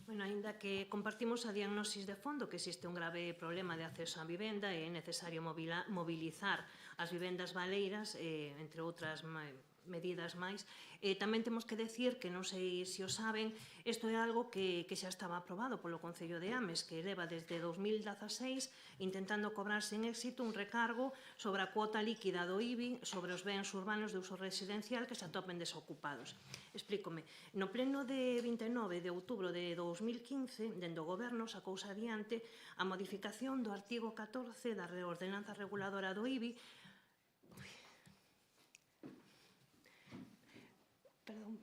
Bueno, aínda que compartimos a diagnosis de fondo que existe un grave problema de acceso á vivenda e é necesario mobilizar as vivendas baleiras, entre outras medidas máis, tamén temos que decir que non sei se o saben, isto é algo que xa estaba aprobado polo Concello de Ames, que leva desde 2016 intentando cobrar sen éxito un recargo sobre a cuota líquida do IBI sobre os bens urbanos de uso residencial que se atopen desocupados. Explícome. No pleno de 29 de outubro de 2015, dende o Goberno, sacouse adiante a modificación do artigo 14 da reordenanza reguladora do IBI. Perdón.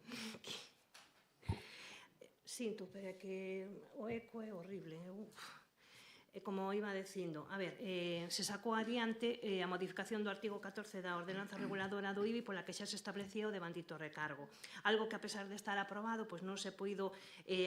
Sinto, pero é que o eco é horrible. Como iba dicindo, a ver, se sacou adiante a modificación do artigo 14 da ordenanza reguladora do IBI pola que xa se establecía o devandito recargo. Algo que, a pesar de estar aprobado, pois non se puido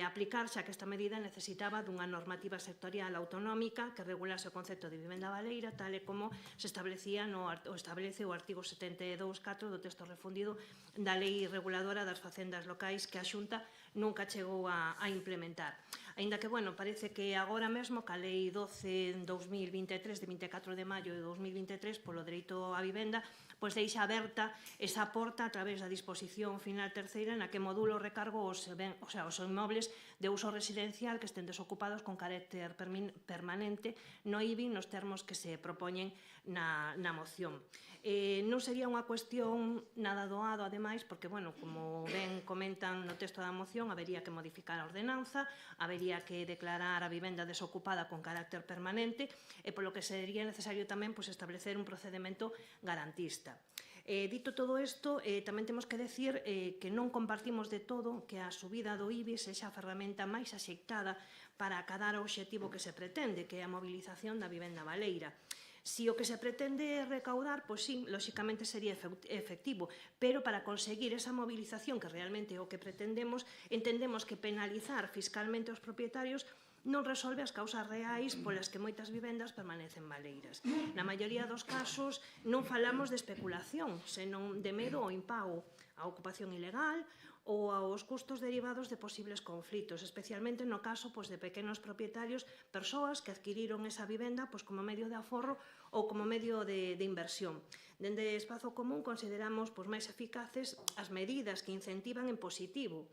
aplicar, xa que esta medida necesitaba dunha normativa sectorial autonómica que regulase o concepto de vivenda baleira, tal e como se establecía o establece o artigo 72.4 do texto refundido da Lei Reguladora das Facendas Locais que a Xunta nunca chegou a implementar. Aínda que, bueno, parece que agora mesmo que a Lei 12/2023 de 24 de maio de 2023 polo dereito á vivenda pois deixa aberta esa porta a través da disposición final terceira na que modula o recargo os inmobles de uso residencial que estén desocupados con carácter permanente no IBI nos termos que se propoñen na moción. Non sería unha cuestión nada doado, ademais, porque, bueno, como ben comentan no texto da moción, habería que modificar a ordenanza, habería que declarar a vivenda desocupada con carácter permanente e polo que sería necesario tamén establecer un procedimento garantista. Dito todo isto, tamén temos que decir que non compartimos de todo que a subida do IBI sexa a ferramenta máis axeitada para acadar o obxectivo que se pretende, que é a mobilización da vivenda baleira. Si o que se pretende recaudar, pois sí, lóxicamente sería efectivo, pero para conseguir esa movilización que realmente é o que pretendemos, entendemos que penalizar fiscalmente os propietarios non resolve as causas reais polas que moitas vivendas permanecen baleiras. Na maioría dos casos non falamos de especulación, senón de medo ao impago, a ocupación ilegal ou aos custos derivados de posibles conflitos, especialmente no caso de pequenos propietarios, persoas que adquiriron esa vivenda como medio de aforro ou como medio de inversión. Dende Espazo Común consideramos máis eficaces as medidas que incentivan en positivo,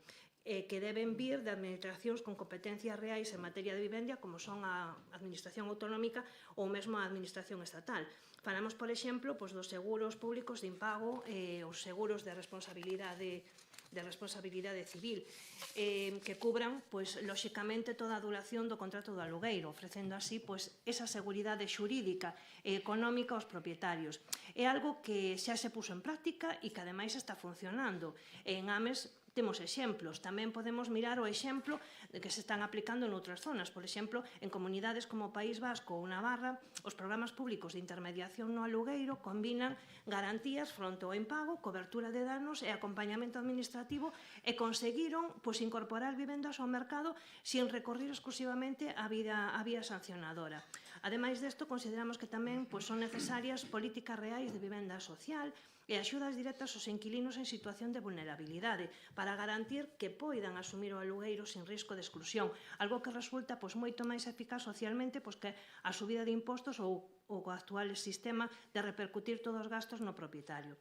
que deben vir de administracións con competencias reais en materia de vivenda, como son a Administración Autonómica ou mesmo a Administración Estatal. Falamos, por exemplo, dos seguros públicos de impago, os seguros de responsabilidade civil, que cubran, lóxicamente, toda a duración do contrato do alugueiro, ofrecendo así esa seguridade xurídica e económica aos propietarios. É algo que xa se puso en práctica e que, ademais, está funcionando. En Ames temos exemplos. Tamén podemos mirar o exemplo de que se están aplicando en outras zonas. Por exemplo, en comunidades como o País Vasco ou Navarra, os programas públicos de intermediación no alugueiro combinan garantías fronte ao impago, cobertura de danos e acompañamento administrativo e conseguiron incorporar vivendas ao mercado sin recorrer exclusivamente a vía sancionadora. Ademais desto, consideramos que tamén son necesarias políticas reais de vivenda social e axudas directas aos inquilinos en situación de vulnerabilidade para garantir que poidan asumir o alugueiro sin risco de exclusión, algo que resulta moito máis eficaz socialmente que a subida de impostos ou o actual sistema de repercutir todos os gastos no propietario.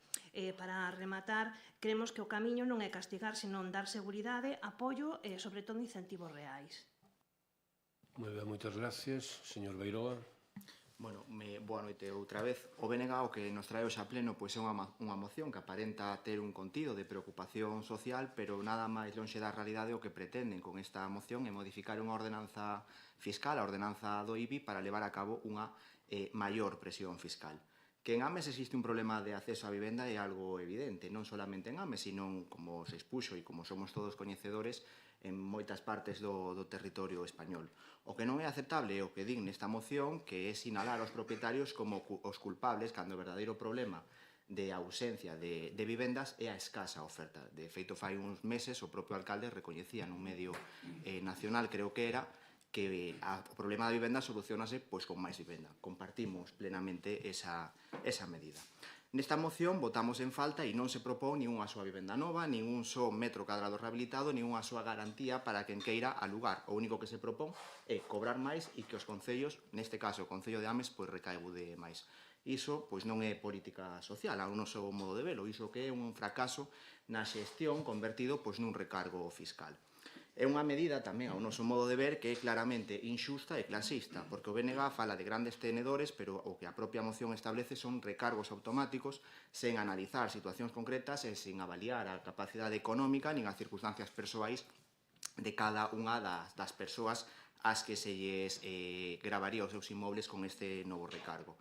Para rematar, creemos que o camiño non é castigar, senón dar seguridade, apoio e, sobre todo, incentivos reais. Moi ben, moitas gracias. Señor Beiroa. Bueno, boa noite outra vez. O BNG o que nos trae hoxe a pleno é unha moción que aparenta ter un contido de preocupación social, pero nada máis lonxe da realidade o que pretenden con esta moción é modificar unha ordenanza fiscal, a ordenanza do IBI, para levar a cabo unha maior presión fiscal. Que en Ames existe un problema de acceso á vivenda é algo evidente, non solamente en Ames, sino, como se expuxo e como somos todos coñecedores, en moitas partes do territorio español. O que non é aceptable é o que din nesta moción, que é sinalar aos propietarios como os culpables cando o verdadeiro problema de ausencia de vivendas é a escasa oferta. De feito, fai uns meses o propio alcalde recoñecía nun medio nacional, creo que era, que o problema da vivenda solucionase con máis vivenda. Compartimos plenamente esa medida. Nesta moción votamos en falta e non se propón nin unha soa vivenda nova, nin un só metro cadrado rehabilitado, nin unha soa garantía para quen queira alugar. O único que se propón é cobrar máis e que os concellos, neste caso o Concello de Ames, recaibude máis. Iso non é política social, ao noso modo de velo. Iso que é un fracaso na xestión convertido nun recargo fiscal. É unha medida tamén, ao noso modo de ver, que é claramente inxusta e clasista, porque o BNG fala de grandes tenedores, pero o que a propia moción establece son recargos automáticos sen analizar situacións concretas e sen avaliar a capacidade económica nin as circunstancias persoais de cada unha das persoas ás que se lles gravaría os seus inmobles con este novo recargo.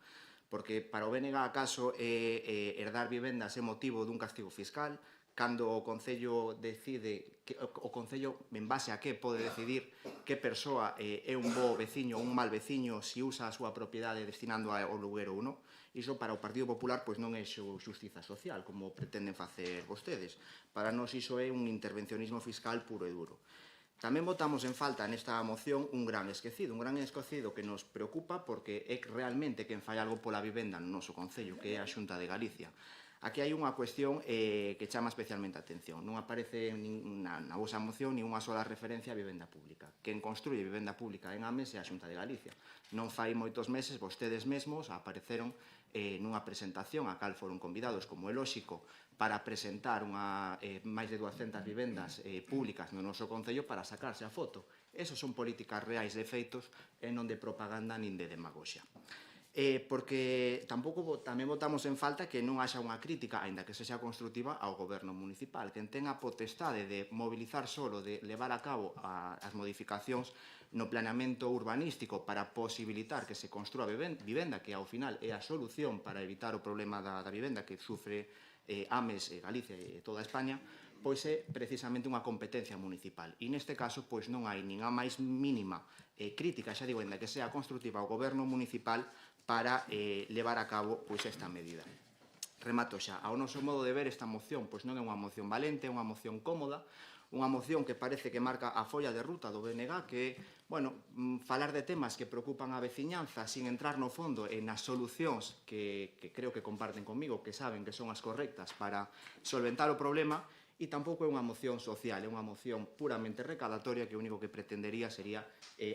Porque para o BNG, acaso, herdar vivendas é motivo dun castigo fiscal, cando o Concello decide, o Concello en base a que pode decidir que persoa é un bo veciño ou un mal veciño se usa a súa propiedade destinando ao aluguer ou non. Iso para o Partido Popular non é xustiza social, como pretenden facer vostedes. Para nós iso é un intervencionismo fiscal puro e duro. Tamén votamos en falta nesta moción un gran esquecido que nos preocupa porque é realmente quen fai algo pola vivenda no noso Concello, que é a Xunta de Galicia. Aquí hai unha cuestión que chama especialmente a atención. Non aparece na vosa moción ni unha sola referencia a vivenda pública. Quen construye vivenda pública en Ames é a Xunta de Galicia. Non fai moitos meses vostedes mesmos apareceron nunha presentación a cal foron convidados, como é lóxico, para presentar máis de 200 vivendas públicas no noso Concello para sacarse a foto. Esos son políticas reais de feitos e non de propaganda nin de demagoxia. Porque tamén votamos en falta que non haxa unha crítica, aínda que sexa construtiva, ao goberno municipal, que ten a potestade de mobilizar solo, de levar a cabo as modificacións no planeamento urbanístico para posibilitar que se construa vivenda, que ao final é a solución para evitar o problema da vivenda que sufre Ames, Galicia e toda España, pois é precisamente unha competencia municipal. E neste caso, pois non hai nin a máis mínima crítica, xa digo, aínda que sea construtiva ao goberno municipal, para levar a cabo esta medida. Remato xa. Ao noso modo de ver, esta moción non é unha moción valente, é unha moción cómoda, unha moción que parece que marca a folla de ruta do BNG, que falar de temas que preocupan a veciñanza sin entrar no fondo e nas solucións que creo que comparten comigo, que saben que son as correctas para solventar o problema, e tampouco é unha moción social, é unha moción puramente recadatoria que o único que pretendería sería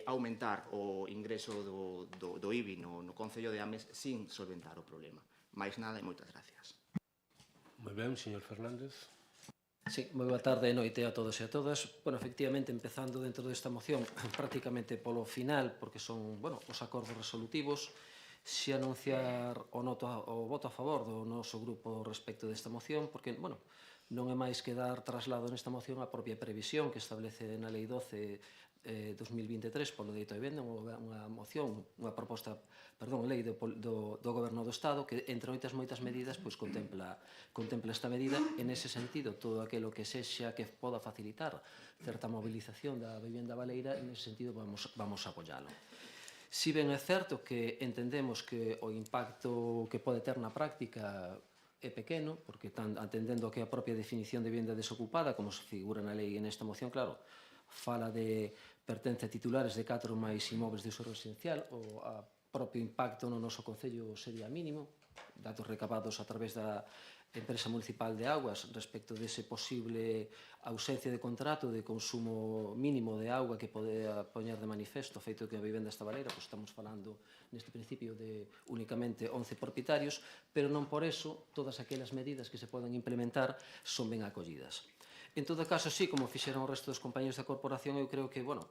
aumentar o ingreso do IBI no Concello de Ames sin solventar o problema. Máis nada e moitas gracias. Moi ben, señor Fernández. Sí, moi boa tarde e noite a todos e a todas. Bueno, efectivamente, empezando dentro desta moción, prácticamente polo final, porque son, os acordos resolutivos, se anunciar o voto a favor do noso grupo respecto desta moción, porque, non é máis que dar traslado nesta moción a propia previsión que establece na Lei 12/2023 polo dereito a vivenda, unha moción, unha proposta, lei do Goberno do Estado que, entre moitas medidas, contempla esta medida. En ese sentido, todo aquilo que sexa que poda facilitar certa movilización da vivenda baleira, en ese sentido vamos a apoialo. Si ben é certo que entendemos que o impacto que pode ter na práctica é pequeno, porque atendendo que a propia definición de vivenda desocupada, como se figura na lei en esta moción, claro, fala de pertence a titulares de 4 máis imóveis de uso residencial ou a propio impacto no noso concello sería mínimo, datos recabados a través da empresa municipal de augas respecto dese posible ausencia de contrato de consumo mínimo de auga que podea poñer de manifesto feito que a vivenda está baleira, pois estamos falando neste principio de únicamente 11 propietarios, pero non por eso todas aquelas medidas que se poden implementar son ben acollidas. En todo caso, sí, como fixeron o resto dos compañeros da corporación, eu creo que, bueno,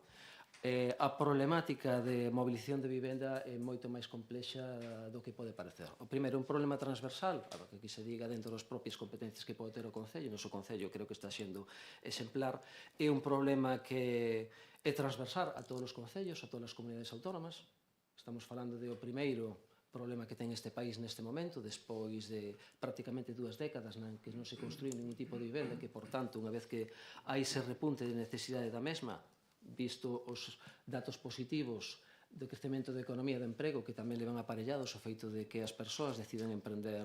a problemática de movilización de vivenda é moito máis complexa do que pode parecer. O primeiro, un problema transversal, a que aquí se diga dentro das propias competencias que pode ter o Concello, o noso Concello creo que está sendo exemplar, é un problema que é transversal a todos os concellos, a todas as comunidades autónomas. Estamos falando de o primeiro problema que ten este país neste momento, despois de prácticamente 2 décadas que non se construí ningún tipo de vivenda, que, por tanto, unha vez que hai ese repunte de necesidade da mesma, visto os datos positivos do crecemento da economía e do emprego que tamén levan aparellados o feito de que as persoas deciden emprender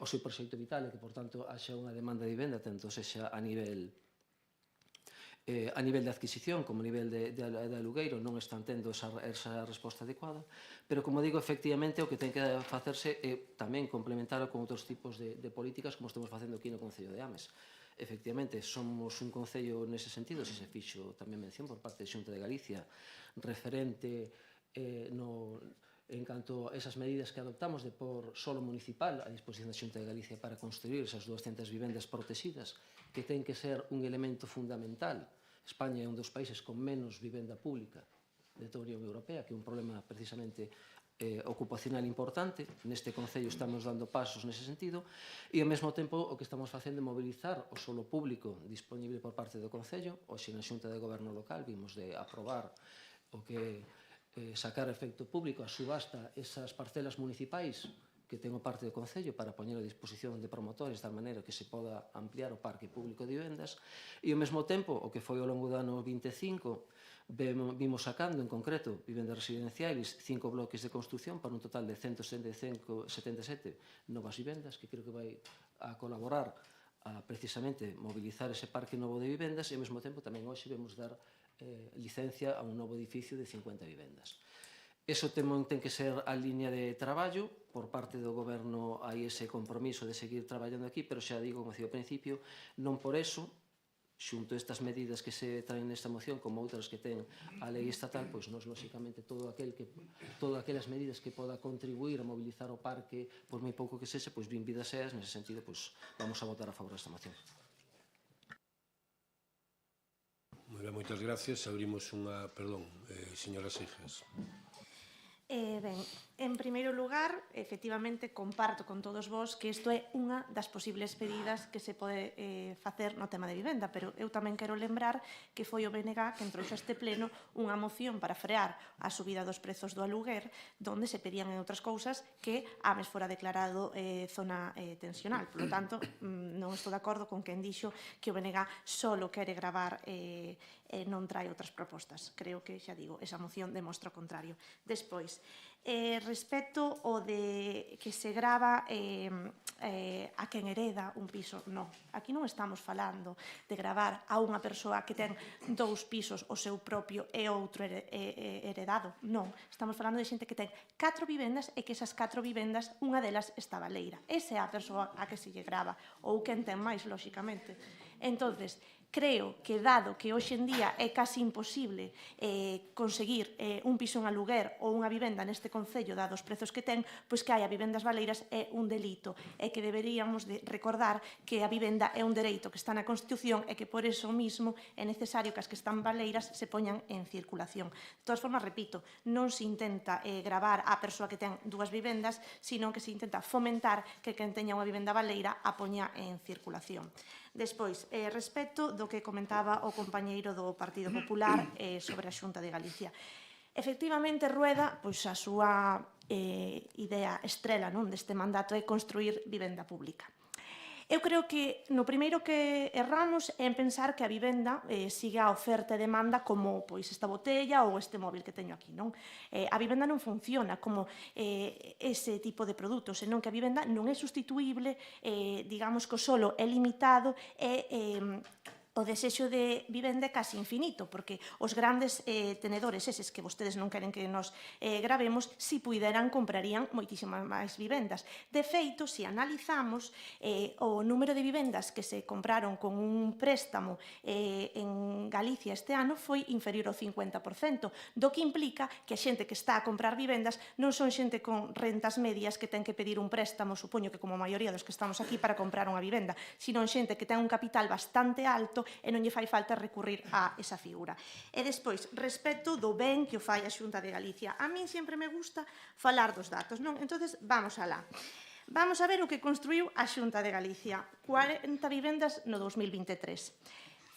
o seu proxecto vital e que, por tanto, haxa unha demanda de vivenda tanto sexa a nivel de adquisición como a nivel de alugueiro non están tendo esa resposta adecuada, pero, como digo, efectivamente o que ten que facerse é tamén complementar con outros tipos de políticas como estamos facendo aquí no Concello de Ames. Efectivamente, somos un concello nese sentido, se fixo tamén mención por parte da Xunta de Galicia, referente en canto a esas medidas que adoptamos de por solo municipal a disposición da Xunta de Galicia para construir esas 200 vivendas protegidas, que ten que ser un elemento fundamental. España é un dos países con menos vivenda pública de toda a Unión Europea, que é un problema precisamente ocupacional importante. Neste Concello estamos dando pasos nese sentido e, ao mesmo tempo, o que estamos facendo é mobilizar o solo público disponible por parte do Concello. Hoxe, na Xunta de Goberno Local, vimos de aprobar o que sacar efecto público a subasta esas parcelas municipais que ten o parte do Concello para poñer a disposición de promotores da maneira que se poda ampliar o parque público de vivendas e, ao mesmo tempo, o que foi ao longo do ano 25, vimos sacando, en concreto, vivendas residenciais, 5 bloques de construción para un total de 177 novas vivendas, que creo que vai a colaborar a precisamente mobilizar ese parque novo de vivendas e, ao mesmo tempo, tamén hoxe vemos dar licencia a un novo edificio de 50 vivendas. Eso ten que ser a liña de traballo, por parte do Goberno hai ese compromiso de seguir traballando aquí, pero xa digo, como decía ao principio, non por eso, xunto estas medidas que se traen nesta moción como outras que ten a lei estatal, pois nos, lóxicamente, todas aquelas medidas que poda contribuir a mobilizar o parque, por moi pouco que sexa, pois benvidas seas, nese sentido, pois vamos a votar a favor desta moción. Moi ben, moitas gracias. Abrimos unha... Perdón, señora Seijas. Ben, en primeiro lugar, efectivamente, comparto con todos vos que isto é unha das posibles medidas que se pode facer no tema de vivenda, pero eu tamén quero lembrar que foi o BNG que entrouxe a este pleno unha moción para frear a subida dos prezos do aluguer, donde se pedían, en outras cousas, que Ames fora declarado zona tensional. Por lo tanto, non estou de acordo con quen dixo que o BNG solo quere gravar e non trae outras propostas. Creo que, xa digo, esa moción demostra o contrario. Despois, respecto o de que se grava a quen hereda un piso, non. Aquí non estamos falando de gravar a unha persoa que ten 2 pisos, o seu propio e outro heredado. Non. Estamos falando de xente que ten 4 vivendas e que esas 4 vivendas, unha delas está baleira. Esa é a persoa a que se lle grava, ou quen ten máis, lóxicamente. Entonces, creo que, dado que hoxe en día é casi imposible conseguir un piso en aluguer ou unha vivenda neste concello, dados os prezos que ten, pois que haya vivendas baleiras é un delito e que deberíamos de recordar que a vivenda é un dereito que está na Constitución e que por eso mismo é necesario que as que están baleiras se poñan en circulación. De todas formas, repito, non se intenta gravar a persoa que ten 2 vivendas, sino que se intenta fomentar que quen teña unha vivenda baleira a poña en circulación. Despois, respecto do que comentaba o compañeiro do Partido Popular sobre a Xunta de Galicia. Efectivamente, Rueda, pois a súa idea estrela deste mandato é construir vivenda pública. Eu creo que no primeiro que erramos é en pensar que a vivenda siga a oferta e demanda como pois esta botella ou este móvil que teño aquí, non? A vivenda non funciona como ese tipo de produto, senón que a vivenda non é sustituíble, digamos que o solo é limitado e o desexo de vivenda é casi infinito, porque os grandes tenedores eses que vostedes non queren que nos gravemos, si puideran, comprarían moitísimas máis vivendas. De feito, se analizamos, o número de vivendas que se compraron con un préstamo en Galicia este ano foi inferior ao 50%, do que implica que a xente que está a comprar vivendas non son xente con rentas medias que ten que pedir un préstamo, supoño que como a maioría dos que estamos aquí, para comprar unha vivenda, sino xente que ten un capital bastante alto e non lle fai falta recurrir a esa figura. E despois, respecto do ben que o fai a Xunta de Galicia, a min sempre me gusta falar dos datos, non? Entonces, vamos alá. Vamos a ver o que construiu a Xunta de Galicia. 40 vivendas no 2023.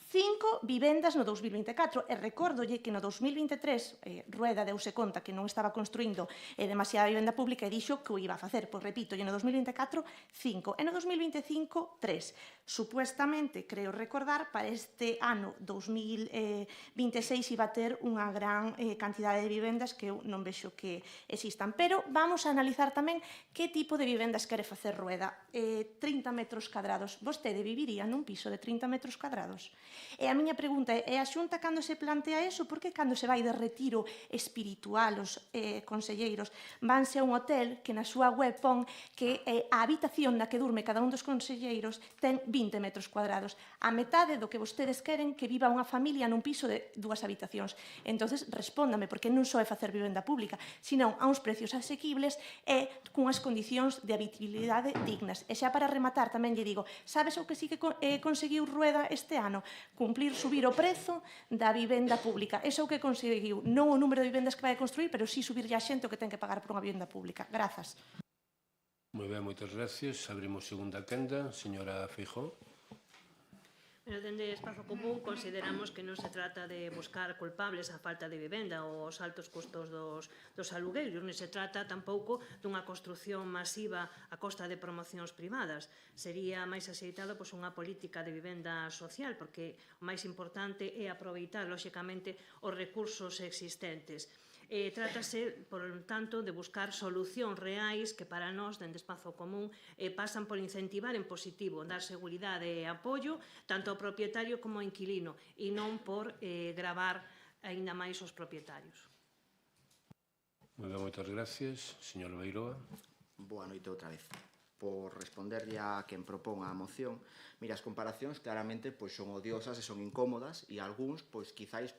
5 vivendas no 2024, e recórdolle que no 2023 Rueda deuse conta que non estaba construindo demasiada vivenda pública e dixo que o iba a facer. Pois repito, e no 2024 5, e no 2025 3. Supuestamente, creo recordar, para este ano 2026 iba a ter unha gran cantidade de vivendas que eu non vexo que existan. Pero vamos a analizar tamén que tipo de vivendas quere facer Rueda. 30 metros cadrados. Vostede viviría nun piso de 30 metros cadrados? E a miña pregunta é a Xunta cando se plantea eso, por que cando se vai de retiro espiritual os conselleiros vanse a un hotel que na súa web pon que a habitación na que durme cada un dos conselleiros ten 20 metros cuadrados, a metade do que vostedes queren que viva unha familia nun piso de 2 habitacións. Entonces, respóndame, porque non só é facer vivenda pública, sino a uns precios asequibles e cunhas condicións de habitabilidade dignas. E xa para rematar, tamén lle digo, sabes o que sí que conseguiu Rueda este ano? Cumplir, subir o prezo da vivenda pública. Eso é o que conseguiu. Non o número de vivendas que vai a construir, pero sí subir a xente o que ten que pagar por unha vivenda pública. Grazas. Moi ben, moitas gracias. Abrimos segunda quenda. Señora Feijóo. Pero dende Espazo Común consideramos que non se trata de buscar culpables á falta de vivenda ou aos altos custos dos alugueiros, non se trata tampouco dunha construción masiva a costa de promocións privadas. Sería máis axeitado unha política de vivenda social, porque o máis importante é aproveitar, lóxicamente, os recursos existentes. Trátase, por tanto, de buscar solucións reais que para nós, dende Espazo Común, pasan por incentivar en positivo, dar seguridade e apoio tanto ao propietario como ao inquilino e non por gravar aínda máis os propietarios. Moi ben, moitas gracias. Señor Beiroa. Boa noite outra vez. Por responderlle a quen propón a moción, mira, as comparacións claramente son odiosas e son incómodas e algúns, quizáis,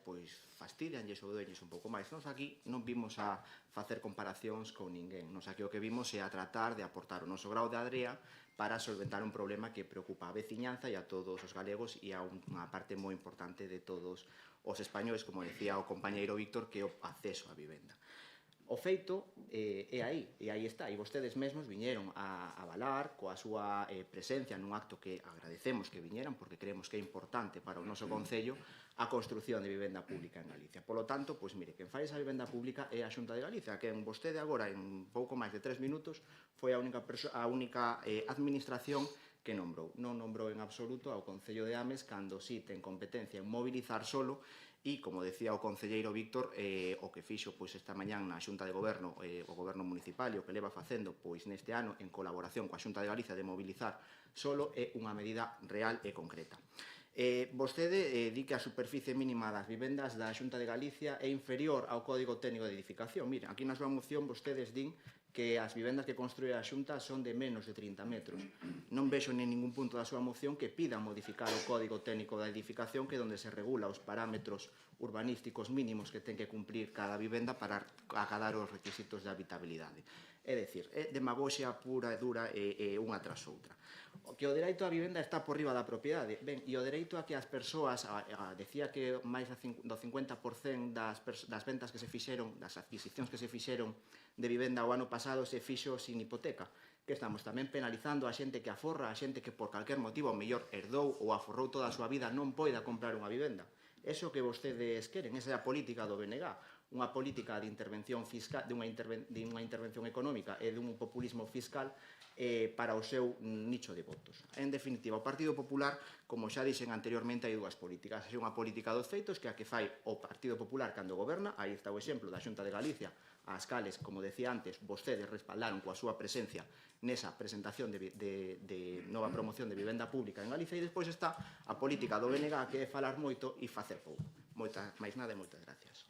fastidianlles ou doenlles un pouco máis. Nos aquí non vimos a facer comparacións con ninguén. Nos aquí o que vimos é a tratar de aportar o noso grao de adrea para solventar un problema que preocupa a veciñanza e a todos os galegos e a unha parte moi importante de todos os españoles, como decía o compañeiro Víctor, que é o acceso á vivenda. O feito é aí, e aí está, e vostedes mesmos viñeron a avalar coa súa presencia nun acto que agradecemos que viñeran, porque creemos que é importante para o noso Concello a construción de vivenda pública en Galicia. Polo tanto, mire, quen fai esa vivenda pública é a Xunta de Galicia, que vostede agora, en pouco máis de 3 minutos, foi a única administración que nombrou. Non nombrou en absoluto ao Concello de Ames cando sí ten competencia en mobilizar solo. E, como decía o concelleiro Víctor, o que fixo esta mañán na Xunta de Goberno, o Goberno Municipal, e o que leva facendo neste ano en colaboración coa Xunta de Galicia de mobilizar solo é unha medida real e concreta. Vostede di que a superficie mínima das vivendas da Xunta de Galicia é inferior ao Código Técnico de Edificación. Mira, aquí na súa moción vostedes din que as vivendas que construe a Xunta son de menos de 30 metros. Non vexo en ningún punto da súa moción que pidan modificar o Código Técnico da Edificación, que é onde se regula os parámetros urbanísticos mínimos que ten que cumplir cada vivenda para acadar os requisitos de habitabilidade. É dicir, é demagoxia pura e dura e unha tras outra. Que o dereito á vivenda está por riba da propiedade. Ben, e o dereito a que as persoas, decía que máis do 50% das ventas que se fixeron, das adquisicións que se fixeron de vivenda o ano pasado se fixo sin hipoteca, que estamos tamén penalizando a xente que aforra, a xente que por calquer motivo o mellor herdou ou aforrou toda a súa vida non poida comprar unha vivenda. Eso que vostedes queren, esa é a política do BNG, unha política de intervención fiscal, de unha intervención económica e dun populismo fiscal para o seu nicho de votos. En definitiva, o Partido Popular, como xa dixen anteriormente, hai dúas políticas. Hai unha política dos feitos, que é a que fai o Partido Popular cando goberna, aí está o exemplo da Xunta de Galicia, ás cales, como decía antes, vostedes respaldaron coa súa presencia nesa presentación de nova promoción de vivenda pública en Galicia, e despois está a política do BNG, que é falar moito e facer pouco. Máis nada e moitas gracias.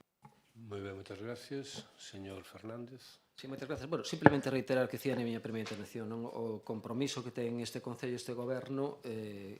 Moi ben, moitas gracias. Señor Fernández. Sí, moitas gracias. Bueno, simplemente reiterar que decía na miña primeira intervención, non? O compromiso que ten este Concello, este Goberno,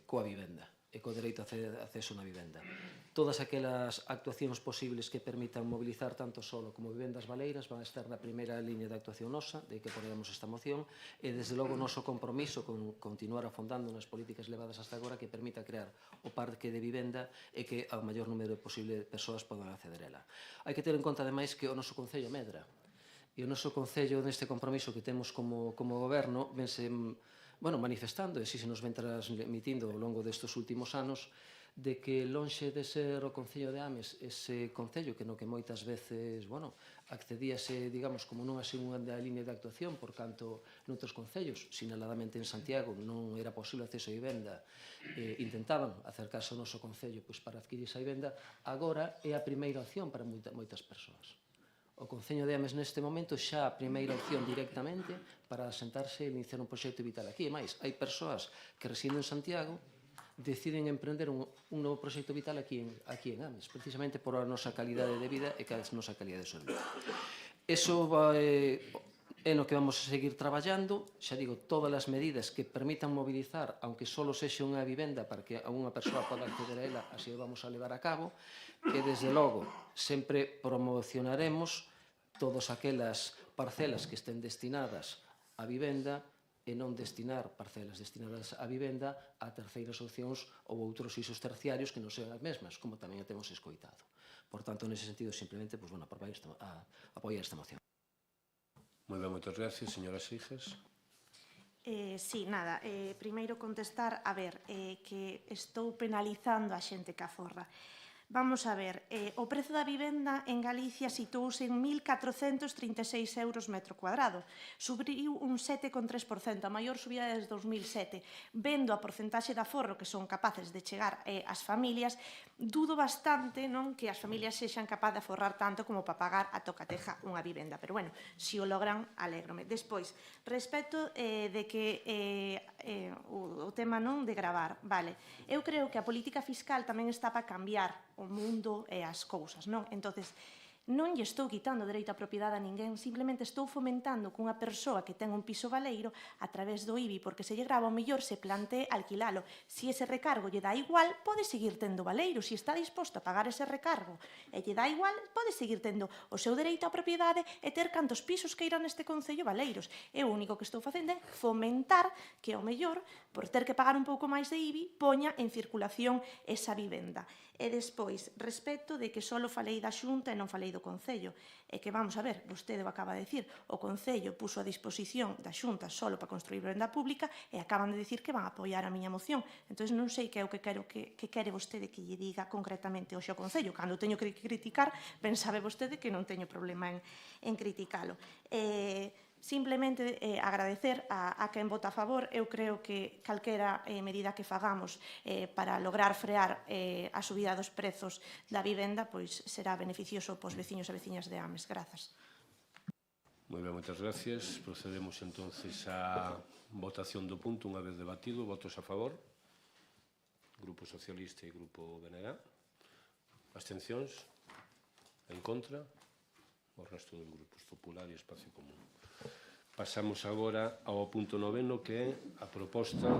coa vivenda e co dereito a acceso na vivenda. Todas aquelas actuacións posibles que permitan mobilizar tanto solo como vivendas baleiras van a estar na primeira liña de actuación nosa, de que ponemos esta moción, e desde logo o noso compromiso con continuar afondando nas políticas levadas hasta agora que permita crear o parque de vivenda e que ao maior número posible de persoas podan acceder a ela. Hai que ter en conta, ademais, que o noso Concello medra. E o noso Concello, neste compromiso que temos como Goberno, vense manifestando, e así se nos ven transmitindo ao longo destes últimos anos, de que lonxe de ser o Concello de Ames ese Concello que no que moitas veces, accedíase, digamos, como nunha segunda liña de actuación, por canto noutros concellos, sinaladamente en Santiago, non era posible acceso a vivenda, intentaban acercarse ao noso Concello para adquirir esa vivenda, agora é a primeira opción para moitas persoas. O Concello de Ames neste momento xa a primeira opción directamente para sentarse e iniciar un proxecto vital aquí. E máis, hai persoas que residen en Santiago, deciden emprender un novo proxecto vital aquí en Ames, precisamente por a nosa calidade de vida e a nosa calidade de servicio. Eso é no que vamos a seguir traballando, xa digo, todas as medidas que permitan mobilizar, aunque só sexa unha vivenda para que unha persoa poda acceder a ela, así o vamos a levar a cabo, e desde logo sempre promocionaremos todas aquelas parcelas que estén destinadas a vivenda e non destinar parcelas destinadas a vivenda a terceiras opcións ou outros usos terciarios que non sean as mesmas, como tamén a temos escoitado. Por tanto, nese sentido, simplemente, apoiar esta moción. Moi ben, moitas gracias. Señora Seixas. Sí, nada, primeiro contestar, que estou penalizando a xente que aforra. Vamos a ver, o prezo da vivenda en Galicia situouse en 1.436 euros metro cuadrado. Subiu un 7,3%, a maior subida desde 2007. Vendo a porcentaxe de aforro que son capaces de chegar ás familias, dudo bastante que as familias sexan capaces de aforrar tanto como para pagar a tocateja unha vivenda. Pero, bueno, se o logran, alégrome. Despois, respecto de que o tema de gravar, vale, eu creo que a política fiscal tamén está para cambiar o mundo e as cousas, non? Entonces, non lle estou quitando dereito a propiedade a ninguén, simplemente estou fomentando que unha persoa que ten un piso baleiro a través do IBI, porque se lle grava o mellor se plantee alquilalo. Si ese recargo lle dá igual, pode seguir tendo baleiro. Si está disposto a pagar ese recargo e lle dá igual, pode seguir tendo o seu dereito a propiedade e ter cantos pisos que irán neste concello baleiros. E o único que estou facendo é fomentar que o mellor, por ter que pagar un pouco máis de IBI, poña en circulación esa vivenda. E despois, respecto de que só falei da Xunta e non falei do Concello, é que, vamos a ver, vostede o acaba de dicir, o Concello puso a disposición da Xunta só para construir vivenda pública e acaban de dicir que van a apoiar a miña moción. Entón, non sei que é o que quere vostede que lle diga concretamente hoxe ao Concello. Cando teño que criticar, ben sabe vostede que non teño problema en criticalo. Simplemente agradecer a quen vota a favor. Eu creo que calquera medida que fagamos para lograr frear a subida dos prezos da vivenda pois será beneficioso pos veciños e veciñas de Ames. Grazas. Moi ben, moitas gracias. Procedemos entonces á votación do punto unha vez debatido. Votos a favor? Grupo Socialista e Grupo BNG. Abstencións? En contra? O resto dos grupos Popular e Espacio Común. Pasamos agora ao punto 9, que é a proposta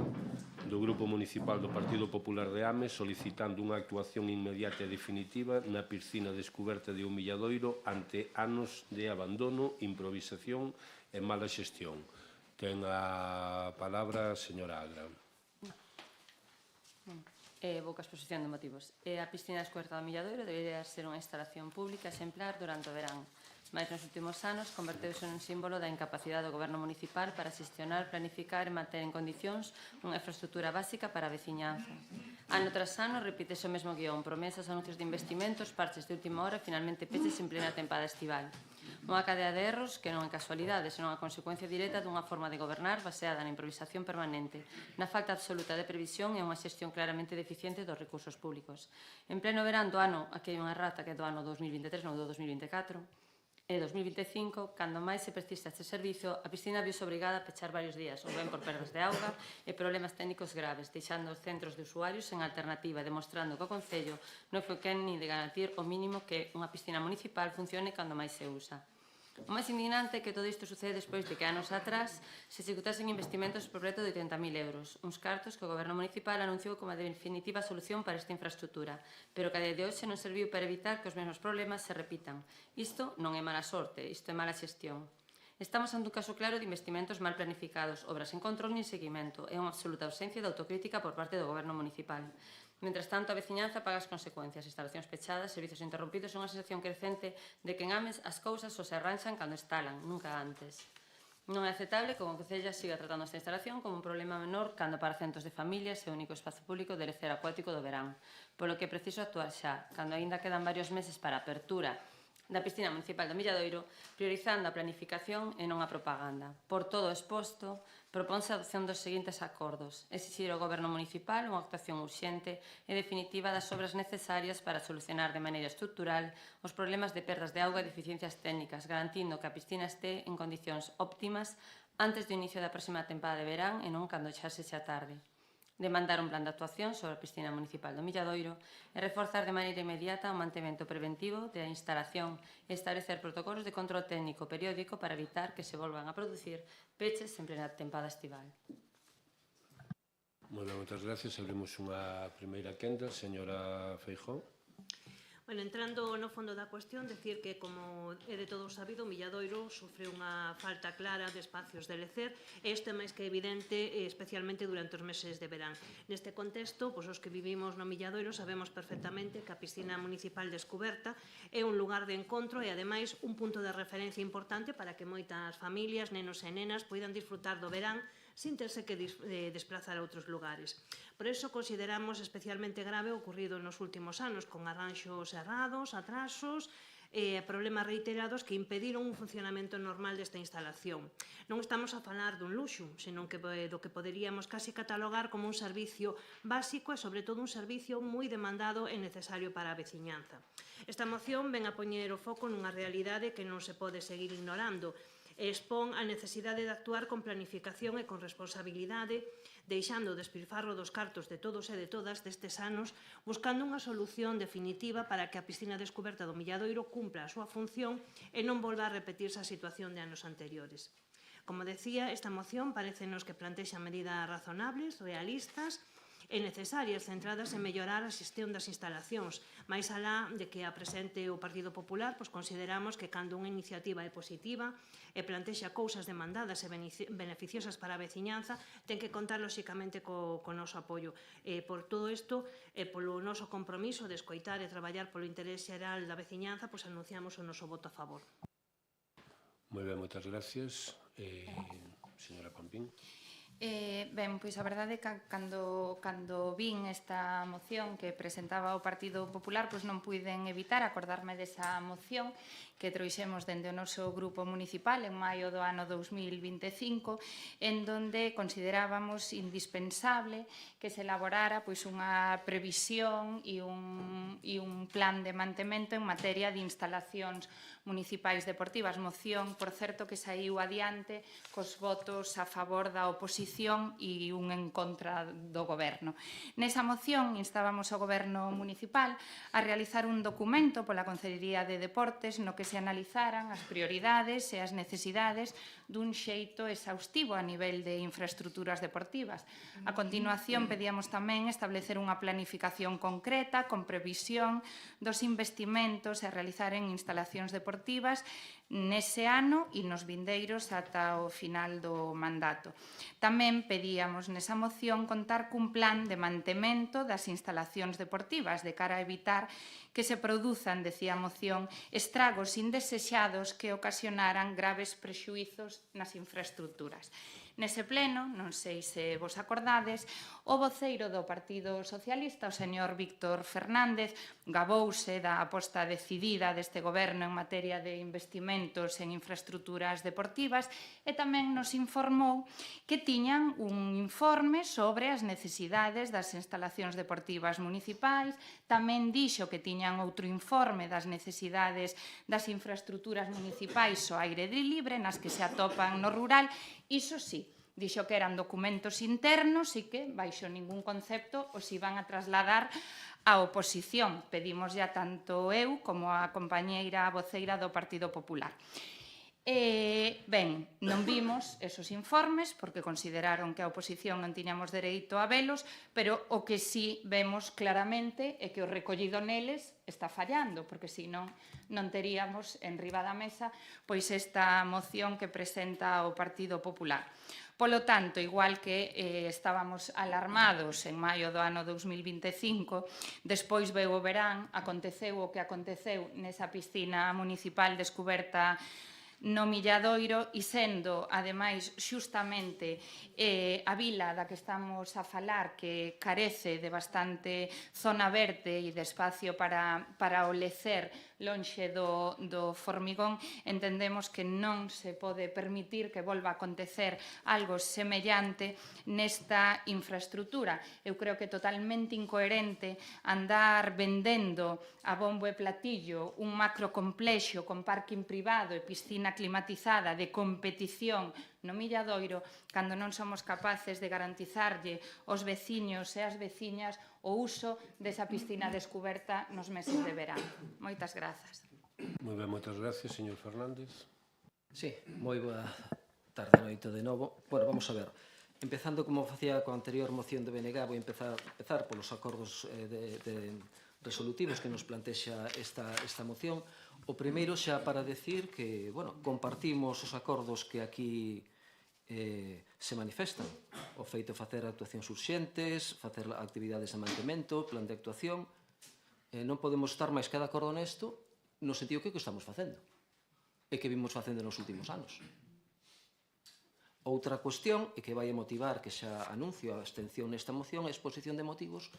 do Grupo Municipal do Partido Popular de Ames solicitando unha actuación inmediata e definitiva na piscina descuberta de Humilladoiro ante anos de abandono, improvisación e mala xestión. Ten a palabra a señora Agra. Boa exposición de motivos. A piscina descuberta do Humilladoiro debería ser unha instalación pública exemplar durante o verán. Mais nos últimos anos converteuse nun símbolo da incapacidade do Goberno municipal para xestionar, planificar e manter en condicións unha infraestructura básica para a veciñanza. Ano tras ano repítese o mesmo guión, promesas, anuncios de investimentos, parches de última hora e finalmente peches en plena tempada estival. Unha cadea de erros que non é casualidade, senón a consecuencia directa dunha forma de gobernar baseada na improvisación permanente, na falta absoluta de previsión e unha xestión claramente deficiente dos recursos públicos. En pleno verán do ano, aquí hai unha rata que é do ano 2023, non do 2024, E 2025, cando máis se precisa este servizo, a piscina viuse obrigada a pechar varios días, ou ben por perdas de auga e problemas técnicos graves, deixando os centros de usuarios sen alternativa, demostrando que o Concello non foi quen nin de garantir o mínimo que unha piscina municipal funcione cando máis se usa. O máis indignante é que todo isto sucede despois de que anos atrás se executasen investimentos por preto de 80.000 euros, uns cartos que o Goberno Municipal anunciou como a definitiva solución para esta infraestructura, pero que a día de hoxe non serviu para evitar que os mesmos problemas se repitan. Isto non é mala sorte, isto é mala xestión. Estamos ante un caso claro de investimentos mal planificados, obras en control nin seguimento, e unha absoluta ausencia de autocrítica por parte do Goberno Municipal. Mentres tanto, a veciñanza paga as consecuencias, instalacións pechadas, servizos interrompidos e unha sensación crecente de que en Ames as cousas só se arranxan cando estalan, nunca antes. Non é aceptable que o Concello siga tratando esta instalación como un problema menor cando para centos de familias é o único espazo público de lecer acuático do verán, polo que é preciso actuar xa, cando aínda quedan varios meses para a apertura da piscina municipal do Milladoiro, priorizando a planificación e non a propaganda. Por todo o exposto, proponse a adopción dos seguintes acordos: exixir ao Goberno Municipal unha actuación urxente e definitiva das obras necesarias para solucionar de maneira estrutural os problemas de perdas de auga e deficiencias técnicas, garantindo que a piscina este en condicións óptimas antes do inicio da próxima tempada de verán e non cando xa sexa tarde. Demandar un plan de actuación sobre a piscina municipal do Milladoiro e reforzar de maneira inmediata o mantemento preventivo da instalación e establecer protocolos de control técnico periódico para evitar que se volvan a producir peches en plena tempada estival. Moi ben, moitas gracias. Abrimos unha primeira quenda. Señora Feijóo. Bueno, entrando no fondo da cuestión, decir que, como é de todo sabido, o Milladoiro sofre unha falta clara de espacios de lecer, e isto é máis que evidente, especialmente durante os meses de verán. Neste contexto, pois, os que vivimos no Milladoiro sabemos perfectamente que a piscina municipal descuberta é un lugar de encontro e, ademais, un punto de referencia importante para que moitas familias, nenos e nenas, poidan disfrutar do verán sin terse que desplazar a outros lugares. Por iso consideramos especialmente grave o ocurrido nos últimos anos, con arranxos errados, atrasos e problemas reiterados que impediron un funcionamento normal desta instalación. Non estamos a falar dun luxo, senón que do que poderíamos casi catalogar como un servicio básico e, sobre todo, un servicio moi demandado e necesario para a veciñanza. Esta moción ven a poñer o foco nunha realidade que non se pode seguir ignorando, e expón a necesidade de actuar con planificación e con responsabilidade, deixando o despilfarro dos cartos de todos e de todas destes anos, buscando unha solución definitiva para que a piscina descuberta do Milladoiro cumpra a súa función e non volva a repetirse a situación de anos anteriores. Como decía, esta moción parécenos que plantexa medidas razonables, realistas e necesarias, centradas en mellorar a xestión das instalacións. Mais alá de que a presente o Partido Popular, pois consideramos que cando unha iniciativa é positiva e plantexa cousas demandadas e beneficiosas para a veciñanza, ten que contar lóxicamente co noso apoio. Por todo isto, polo noso compromiso de escoitar e traballar polo interés xeral da veciñanza, pois anunciamos o noso voto a favor. Moi ben, moitas gracias. Señora Pampín. Ben, pois a verdade é que cando vin esta moción que presentaba o Partido Popular, pois non puiden evitar acordarme desa moción que trouxemos dende o noso grupo municipal en maio do ano 2025, en donde considerábamos indispensable que se elaborara pois unha previsión e un plan de mantemento en materia de instalacións municipais deportivas. Moción, por certo, que saiu adiante cos votos a favor da oposición e un en contra do Goberno. Nesa moción instábamos ao Goberno municipal a realizar un documento pola Consellería de Deportes no que se analizaran as prioridades e as necesidades dun xeito exhaustivo a nivel de infraestructuras deportivas. A continuación, pedíamos tamén establecer unha planificación concreta con previsión dos investimentos a realizar en instalacións deportivas nese ano e nos vindeiros ata o final do mandato. Tamén pedíamos nesa moción contar cun plan de mantemento das instalacións deportivas de cara a evitar que se produzan, decía a moción, estragos indesexados que ocasionaran graves prexuizos nas infraestructuras. Nese pleno, non sei se vos acordades, o voceiro do Partido Socialista, o señor Víctor Fernández, gabouse da aposta decidida deste goberno en materia de investimentos en infraestructuras deportivas e tamén nos informou que tiñan un informe sobre as necesidades das instalacións deportivas municipais, tamén dixo que tiñan outro informe das necesidades das infraestructuras municipais ao aire libre nas que se atopan no rural. Iso sí, dixo que eran documentos internos e que, baixo ningún concepto, os iban a trasladar á oposición. Pedimos ya tanto eu como a compañeira voceira do Partido Popular. Ben, non vimos esos informes porque consideraron que a oposición non tiñamos dereito a velos, pero o que sí vemos claramente é que o recollido neles está fallando, porque senón non teríamos en riba da mesa pois esta moción que presenta o Partido Popular. Polo tanto, igual que estábamos alarmados en maio do ano 2025, despois veu o verán, aconteceu o que aconteceu nesa piscina municipal descuberta no Milladoiro e sendo, ademais, xustamente a vila da que estamos a falar que carece de bastante zona verde e de espacio para o lecer lonxe do formigón, entendemos que non se pode permitir que volva a acontecer algo semellante nesta infraestructura. Eu creo que é totalmente incoherente andar vendendo a bombo e platillo un macrocomplexo con parking privado e piscina climatizada de competición no Milladoiro cando non somos capaces de garantizarlle aos veciños e ás veciñas o uso desa piscina descuberta nos meses de verán. Moitas grazas. Moi ben, moitas gracias, señor Fernández. Sí, moi boa tarde, noite de novo. Bueno, vamos a ver. Empezando como facía coa anterior moción de BNG, vou empezar polos acordos resolutivos que nos plantexa esta moción. O primeiro xa para decir que, bueno, compartimos os acordos que aquí se manifestan. O feito de facer actuacións urxentes, facer actividades de mantemento, plan de actuación. Non podemos estar máis que de acordo nesto no sentido que o estamos facendo e que vimos facendo nos últimos anos. Outra cuestión e que vai motivar que xa anuncio a abstención nesta moción é a exposición de motivos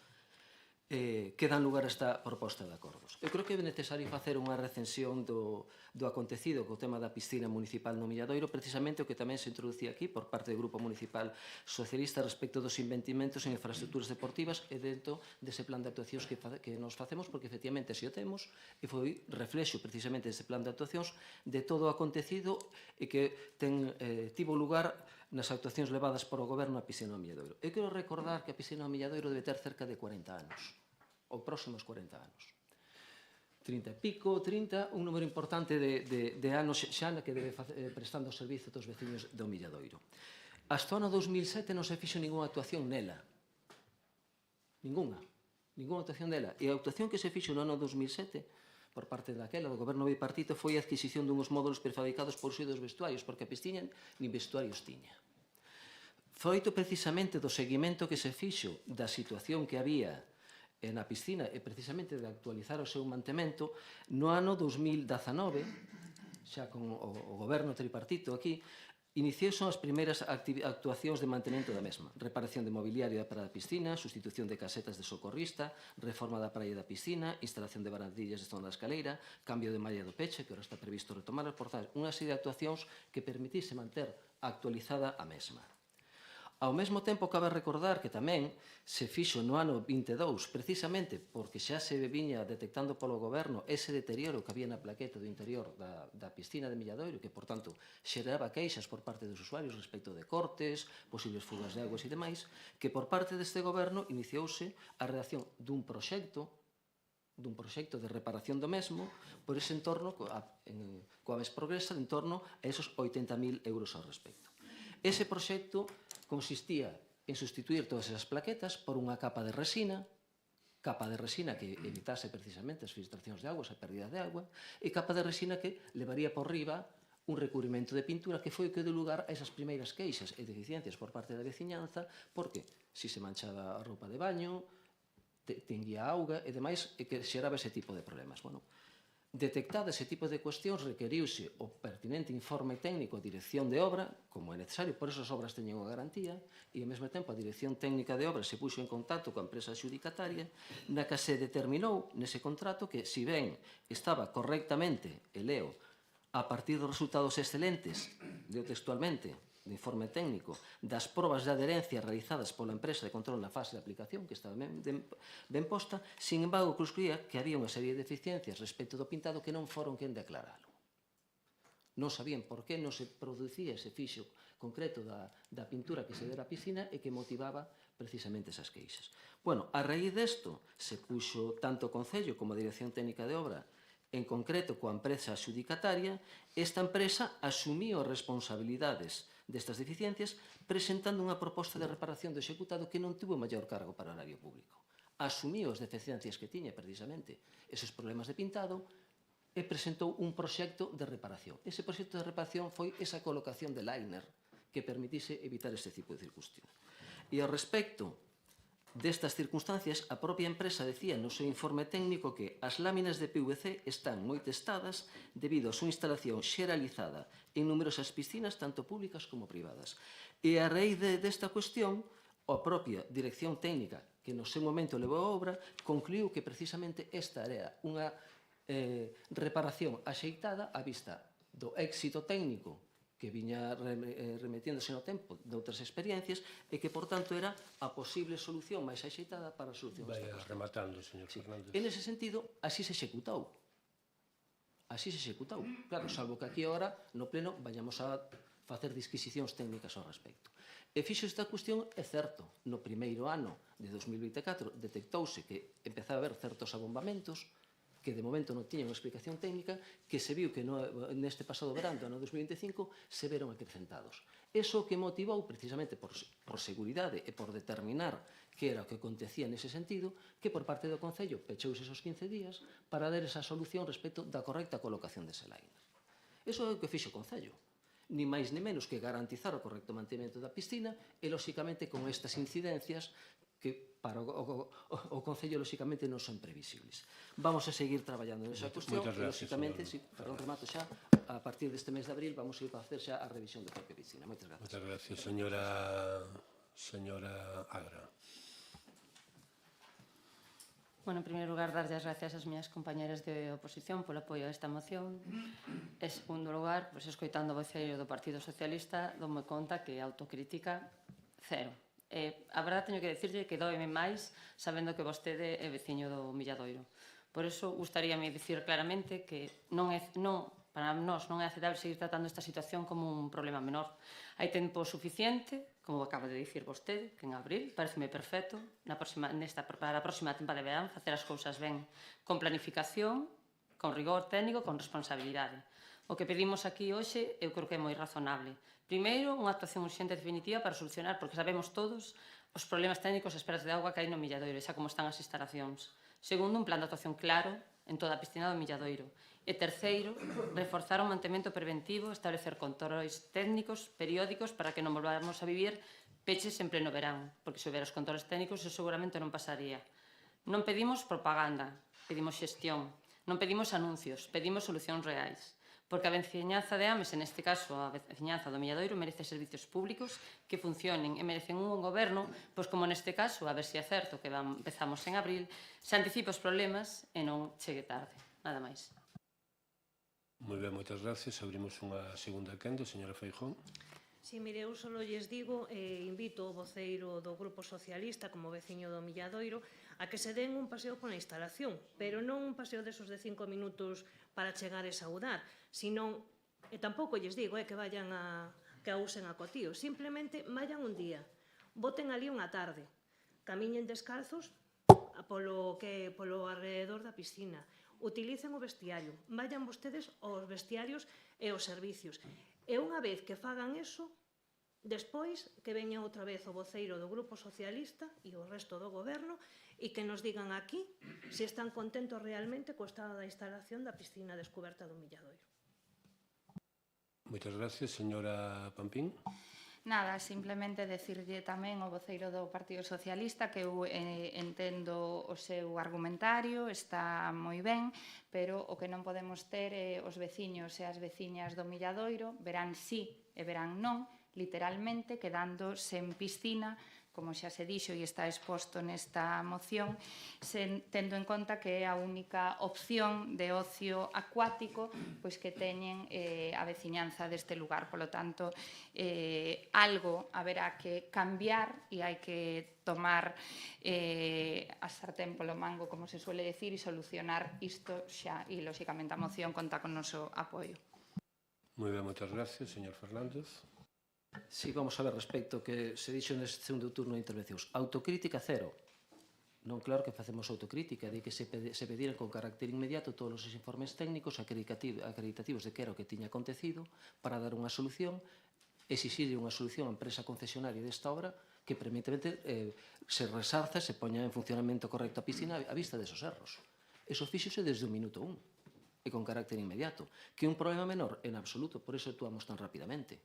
que dan lugar a esta proposta de acordos. Eu creo que é necesario facer unha recensión do acontecido co tema da piscina municipal no Milladoiro, precisamente o que tamén se introducía aquí por parte do Grupo Municipal Socialista respecto dos investimentos en infraestructuras deportivas e dentro dese plan de actuacións que nos facemos, porque efectivamente se o temos e foi reflexo precisamente dese plan de actuacións de todo o acontecido e que tivo lugar nas actuacións levadas por o Goberno á piscina do Milladoiro. Eu quero recordar que a piscina do Milladoiro debe ter cerca de 40 anos, ou próximos 40 anos. 30 e pico, 30, un número importante de anos xa na que debe prestando o servizo dos veciños do Milladoiro. Hasta o ano 2007 non se fixo ninguna actuación nela. Ninguna actuación dela. E a actuación que se fixo no ano 2007 por parte daquela, do goberno bipartito, foi a adquisición dunhos módulos prefabricados por uso dos vestuarios, porque a piscina nin vestuarios tiña. Foi precisamente do seguimento que se fixo da situación que había na piscina e precisamente de actualizar o seu mantemento no ano 2019, xa con o goberno tripartito aquí, iniciouse as primeiras actuacións de mantemento da mesma. Reparación de mobiliario para a piscina, sustitución de casetas de socorrista, reforma da praia da piscina, instalación de barandillas de zona da escaleira, cambio de malla do peche, que agora está previsto retomar, por tanto, unha serie de actuacións que permitise manter actualizada a mesma. Ao mesmo tempo, cabe recordar que tamén se fixo no ano 22, precisamente porque xa se viña detectando polo goberno ese deterioro que había na plaqueta do interior da piscina de Milladoiro, que, por tanto, xeraba queixas por parte dos usuarios respecto de cortes, posibles fugas de aguas e demais, que por parte deste goberno iniciouse a redacción dun proxecto de reparación do mesmo por ese entorno, coa mes progresa, en torno a esos 80.000 euros ao respecto. Ese proxecto consistía en sustituir todas esas plaquetas por unha capa de resina que evitase precisamente as filtracións de augas, a pérdida de agua, e capa de resina que levaría por riba un recubrimento de pintura que foi o que deu lugar a esas primeiras queixas e deficiencias por parte da veciñanza, porque si se manchaba a roupa de baño, tinguía auga e demais, e que xeraba ese tipo de problemas. Bueno, Detectada ese tipo de cuestións, requeriuse o pertinente informe técnico a dirección de obra, como é necesario, por eso as obras teñen unha garantía, e ao mesmo tempo a dirección técnica de obra se puxo en contacto coa empresa adxudicataria, na que se determinou nese contrato que, si ben estaba correctamente, e leo, a partir dos resultados excelentes, leo textualmente, do informe técnico, das probas de adherencia realizadas pola empresa de control na fase de aplicación, que estaba ben posta, sin embargo, concluía que había unha serie de deficiencias respecto do pintado que non foron quen de aclaralo. Non sabían por que non se producía ese fixo concreto da pintura que se dera a piscina e que motivaba precisamente esas queixas. Bueno, a raíz desto, se puxo tanto o Concello como a Dirección Técnica de Obra, en concreto coa empresa adxudicataria, esta empresa asumiu as responsabilidades destas deficiencias presentando unha proposta de reparación do executado que non tivo maior cargo para o horario público. Asumiu as deficiencias que tiña precisamente esos problemas de pintado e presentou un proxecto de reparación. Ese proxecto de reparación foi esa colocación de liner que permitise evitar este tipo de circunstancias. E ao respecto destas circunstancias, a propia empresa decía no seu informe técnico que as láminas de PVC están moi testadas debido a súa instalación xeralizada en numerosas piscinas, tanto públicas como privadas. E a raíz desta cuestión, a propia Dirección Técnica, que no seu momento levou a obra, concluiu que precisamente esta era unha reparación axeitada á vista do éxito técnico que viña remetiéndose no tempo de outras experiencias e que, por tanto, era a posible solución máis axeitada para a solución desta cuestión. Rematando, señor Fernández. En ese sentido, así se executou. Así se executou. Claro, salvo que aquí agora, no pleno, vayamos a facer disquisicións técnicas ao respecto. E fixo esta cuestión, é certo, no primeiro ano de 2024 detectouse que empezaba a haber certos abombamentos que de momento non tiñan unha explicación técnica, que se viu que neste pasado verán do ano 2025 se veron acrecentados. Eso que motivou, precisamente por seguridade e por determinar que era o que acontecía nese sentido, que por parte do Concello pechouse esos 15 días para dar esa solución respecto da correcta colocación dese liner. Eso é o que fixo o Concello. Ni máis ni menos que garantizar o correcto mantemento da piscina e, lóxicamente, con estas incidencias que para o Concello, lóxicamente, non son previsibles. Vamos a seguir traballando nesa cuestión e, lóxicamente, remato xa, a partir deste mes de abril vamos a ir para hacer xa a revisión da propia piscina. Moitas gracias. Moitas gracias, señora Agra. Bueno, en primeiro lugar, darlle as gracias ás miñas compañeras de oposición polo apoio a esta moción. En segundo lugar, escoitando o voceiro do Partido Socialista, dome conta que autocrítica cero. A verdade, teño que dicirlle que doime máis sabendo que vostede é veciño do Milladoiro. Por iso, gustaríame dicir claramente que para nós non é aceptable seguir tratando esta situación como un problema menor. Hai tempo suficiente, como acaba de dicir vostede, que en abril, pareceme perfecto, para a próxima tempada de verán, facer as cousas ben, con planificación, con rigor técnico, con responsabilidade. O que pedimos aquí hoxe eu creo que é moi razonable. Primeiro, unha actuación urxente e definitiva para solucionar, porque sabemos todos os problemas técnicos e esperas de auga que hai no Milladoiro, xa como están as instalacións. Segundo, un plan de actuación claro en toda a piscina do Milladoiro. E terceiro, reforzar o mantemento preventivo, establecer controles técnicos periódicos para que non volvamos a vivir peches en pleno verán, porque se houbera os controles técnicos eso seguramente non pasaría. Non pedimos propaganda, pedimos xestión. Non pedimos anuncios, pedimos solucións reais. Porque a veciñanza de Ames, en este caso a veciñanza do Milladoiro, merece servicios públicos que funcionen e merecen un goberno, pois como neste caso, a ver se é certo que empezamos en abril, se anticipa os problemas e non chegue tarde. Nada máis. Moi ben, moitas gracias. Abrimos unha segunda quenda, señora Feijón. Si, mire, eu só lles digo, invito o voceiro do Grupo Socialista, como veciño do Milladoiro, a que se den un paseo pola instalación, pero non un paseo desos de 5 minutos para chegar e saudar, senón, e tampouco lles digo que vayan que a usen a cotío, simplemente vayan un día, boten ali unha tarde, camiñen descalzos polo alrededor da piscina, utilicen o vestiario, vayan vostedes aos vestiarios e aos servicios. E unha vez que fagan eso, despois que veña outra vez o voceiro do Grupo Socialista e o resto do goberno e que nos digan aquí se están contentos realmente co estado da instalación da piscina descuberta do Milladoiro. Moitas gracias, señora Pampín. Nada, simplemente decirlle tamén ao voceiro do Partido Socialista que eu entendo o seu argumentario, está moi ben, pero o que non podemos ter é os veciños e as veciñas do Milladoiro verán sí e verán non, literalmente quedando sen piscina, como xa se dixo e está exposto nesta moción, tendo en conta que é a única opción de ocio acuático pois que teñen a veciñanza deste lugar. Polo tanto, algo haberá que cambiar e hai que tomar a sartén polo mango, como se suele decir, e solucionar isto xa. E, lóxicamente, a moción conta con noso apoio. Moi ben, moitas gracias, señor Fernández. Sí, vamos a ver respecto que se dixo neste segundo turno de intervencións. Autocrítica cero. Non, claro que facemos autocrítica, de que se pediran con carácter inmediato todos os informes técnicos acreditativos de que era o que tiña acontecido para dar unha solución, exixirle unha solución á empresa concesionaria desta obra que permitentemente se resarza, se poña en funcionamento correcto a piscina a vista desos erros. Eso fíxose desde o minuto 1 e con carácter inmediato. Que un problema menor, en absoluto, por iso actuamos tan rapidamente.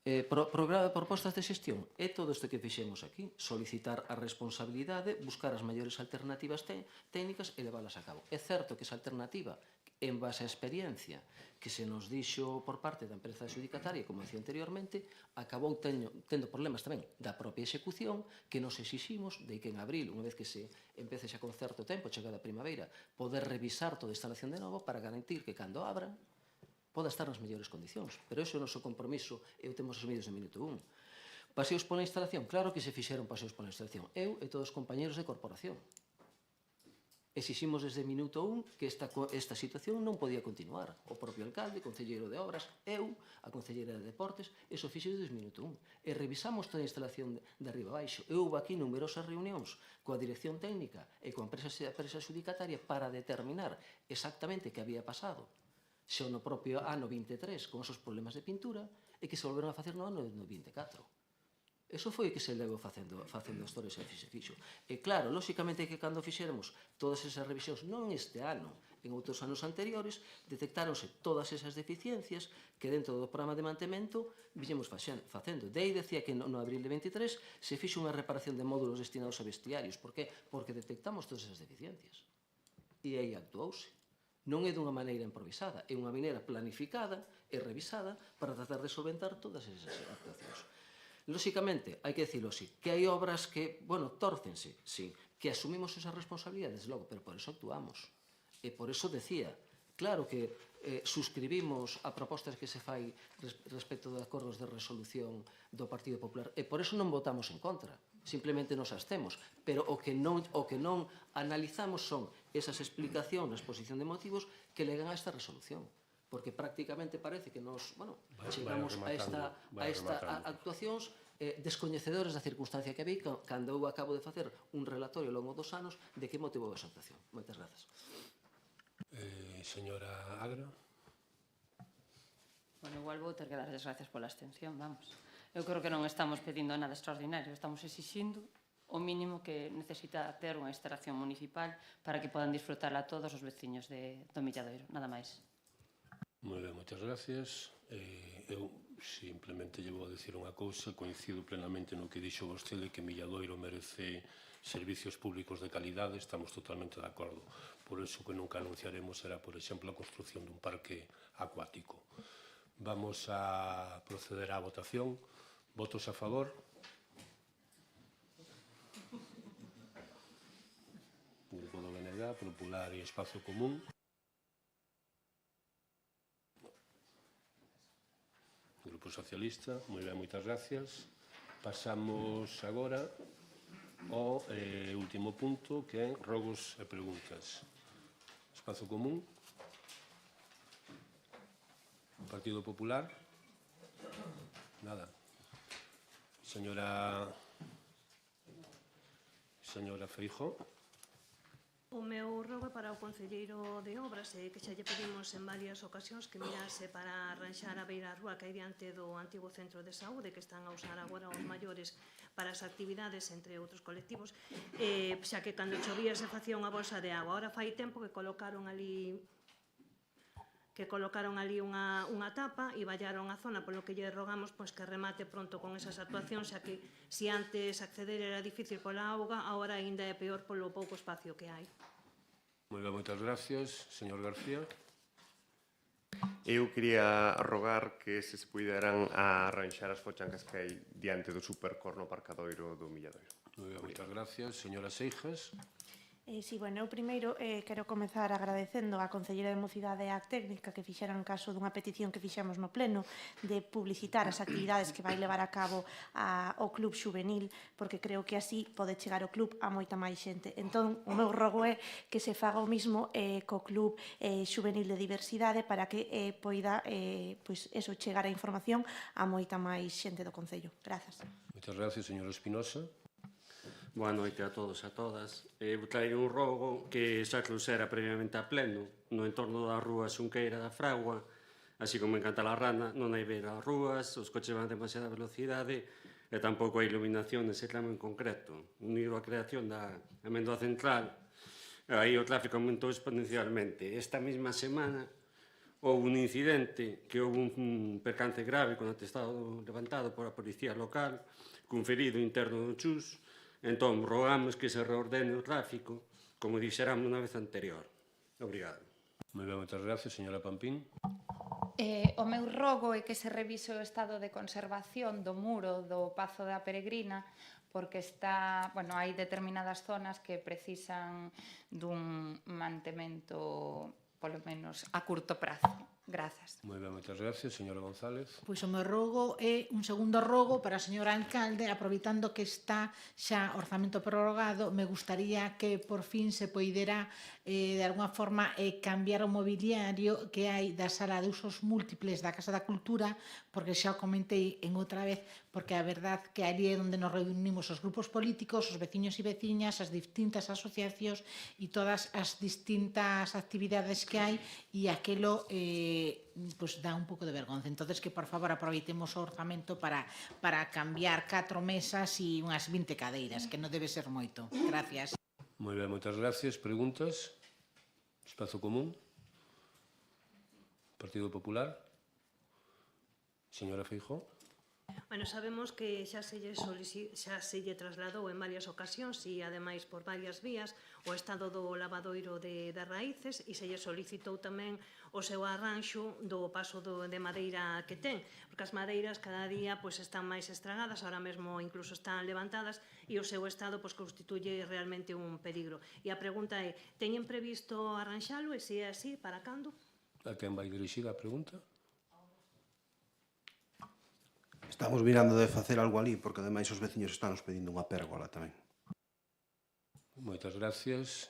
Propostas de xestión é todo isto que fixemos aquí, solicitar a responsabilidade, buscar as maiores alternativas técnicas e leválas a cabo. É certo que esa alternativa, en base á experiencia que se nos dixo por parte da empresa adxudicataria, como decía anteriormente, acabou tendo problemas tamén da propia execución que nos exiximos de que en abril, unha vez que se empece xa con certo tempo, chegada a primavera, poder revisar toda a instalación de novo para garantir que cando abran poda estar nas mellores condicións. Pero iso é o noso compromiso e o temos asumidos no minuto 1. Paseos pola instalación? Claro que se fixeron paseos pola instalación. Eu e todos os compañeros de corporación. Exiximos desde o minuto 1 que esta situación non podía continuar. O propio alcalde, concelleiro de obras, eu, a concelleira de deportes, eso fixo desde o minuto 1. E revisamos toda a instalación de arriba a baixo. Eu houve aquí numerosas reunións coa dirección técnica e coa empresa adxudicataria para determinar exactamente que había pasado xa no propio ano 23 con esos problemas de pintura e que se volveron a facer no ano 24. Eso foi o que se levou facendo a historia se fixo. E claro, lóxicamente que cando fixéramos todas esas revisións, non este ano, en outros anos anteriores, detectáronse todas esas deficiencias que dentro do programa de mantemento viñemos facendo. De aí decía que no abril de 23 se fixo unha reparación de módulos destinados a vestiarios. Por que? Porque detectamos todas esas deficiencias. E aí actuouse. Non é dunha maneira improvisada, é unha maneira planificada e revisada para tratar de solventar todas esas actuacións. Lóxicamente, hai que dicilo así, que hai obras que, bueno, tórcense, sí, que asumimos esas responsabilidades, logo, pero por eso actuamos. E por eso decía, claro que suscribimos a propostas que se fai respecto de acordos de resolución do Partido Popular, e por eso non votamos en contra. Simplemente nos abstemos, pero o que non analizamos son esas explicacións na exposición de motivos que legan a esta resolución, porque prácticamente parece que nos chegamos a estas actuacións descoñecedores da circunstancia que vi cando eu acabo de facer un relatorio ao longo dos anos de que motivou esa actuación. Moitas grazas. Señora Agra. Bueno, igual vou ter que dar as gracias pola abstención, vamos. Eu creo que non estamos pedindo nada extraordinario, estamos exixindo o mínimo que necesita ter unha instalación municipal para que podan disfrutarla todos os veciños do Milladoiro, nada máis. Moi ben, moitas gracias. Eu simplemente lle vou a dicir unha cousa, coincido plenamente no que dixo vostede que Milladoiro merece servicios públicos de calidade, estamos totalmente de acordo. Por iso que nunca anunciaremos será, por exemplo, a construción dun parque acuático. Vamos a proceder á votación. Votos a favor? Grupo do BNG, Popular e Espazo Común. Grupo Socialista. Moi ben, moitas gracias. Pasamos agora ao último punto, que é rogos e preguntas. Espazo Común. Partido Popular. Nada. Señora Feijóo. O meu rogo é para o concelleiro de Obras, que xa lle pedimos en varias ocasións que mirase para arranxar a beira rúa que hai diante do antigo centro de saúde, que están a usar agora os maiores para as actividades, entre outros colectivos, xa que cando chovía se facía unha bolsa de agua. Ahora fai tempo que colocaron ali que colocaron ali unha tapa e vallaron a zona, polo que lle rogamos pois, que remate pronto con esas actuacións, xa que se antes acceder era difícil pola auga, agora aínda é peor polo pouco espacio que hai. Moi ben, moitas gracias. Señor García. Eu quería rogar que se puderan arranxar as fochancas que hai diante do supercorno aparcadoiro do Milladoiro. Moi ben, moitas gracias. Señora Seijas. Sí, bueno, eu primeiro quero comezar agradecendo á Concelleira de Mocidade e á técnica que fixeran caso dunha petición que fixemos no pleno de publicitar as actividades que vai levar a cabo o Club Xuvenil, porque creo que así pode chegar o club a moita máis xente. Entón, o meu rogo é que se faga o mismo co Club Xuvenil de Diversidade para que poida pois eso, chegar a información a moita máis xente do Concello. Grazas. Moitas gracias, señor Espinosa. Boa noite a todos e a todas. Eu traio un rogo que xa clusera previamente a pleno no entorno da rúa Xunqueira da Fragua, así como en Cantalarrana non hai ver as rúas, os coches van a demasiada velocidade e tampouco hai iluminación nese tramo en concreto. Unido a creación da Amendoa Central, aí o tráfico aumentou exponencialmente. Esta mesma semana houve un incidente que houve un percance grave con atestado levantado por a policía local cun ferido interno do Chus. Entón, rogamos que se reordene o tráfico, como dixéramos unha vez anterior. Obrigado. Moi ben, moitas gracias, señora Pampín. O meu rogo é que se revise o estado de conservación do muro do Pazo da Peregrina, porque hai determinadas zonas que precisan dun mantemento, polo menos, a curto prazo. Grazas. Moi ben, moitas gracias, señora González. Pois o meu rogo é un segundo rogo para a señora alcalde, aproveitando que está xa orzamento prorrogado, me gustaría que por fin se poidera de alguna forma cambiar o mobiliario que hai da sala de usos múltiples da Casa da Cultura, porque xa o comentei en outra vez, porque a verdad que ali é onde nos reunimos os grupos políticos, os veciños e veciñas, as distintas asociacións e todas as distintas actividades que hai, e aquelo pues dá un pouco de vergonza. Entonces que por favor aproveitemos o orzamento para cambiar 4 mesas e unhas 20 cadeiras, que non debe ser moito. Gracias. Moi ben, moitas gracias. Preguntas? Espazo común? Partido Popular? Señora Feijóo? Bueno, sabemos que xa se lle trasladou en varias ocasións e, ademais, por varias vías o estado do lavadoiro de raíces e se lle solicitou tamén o seu arranxo do paso de madeira que ten, porque as madeiras cada día están máis estragadas, ahora mesmo incluso están levantadas e o seu estado constituye realmente un peligro. E a pregunta é, teñen previsto arranxalo e se é así, para cando? A quen vai dirixida a pregunta? Estamos mirando de facer algo ali, porque ademais os veciños están nos pedindo unha pérgola tamén. Moitas gracias.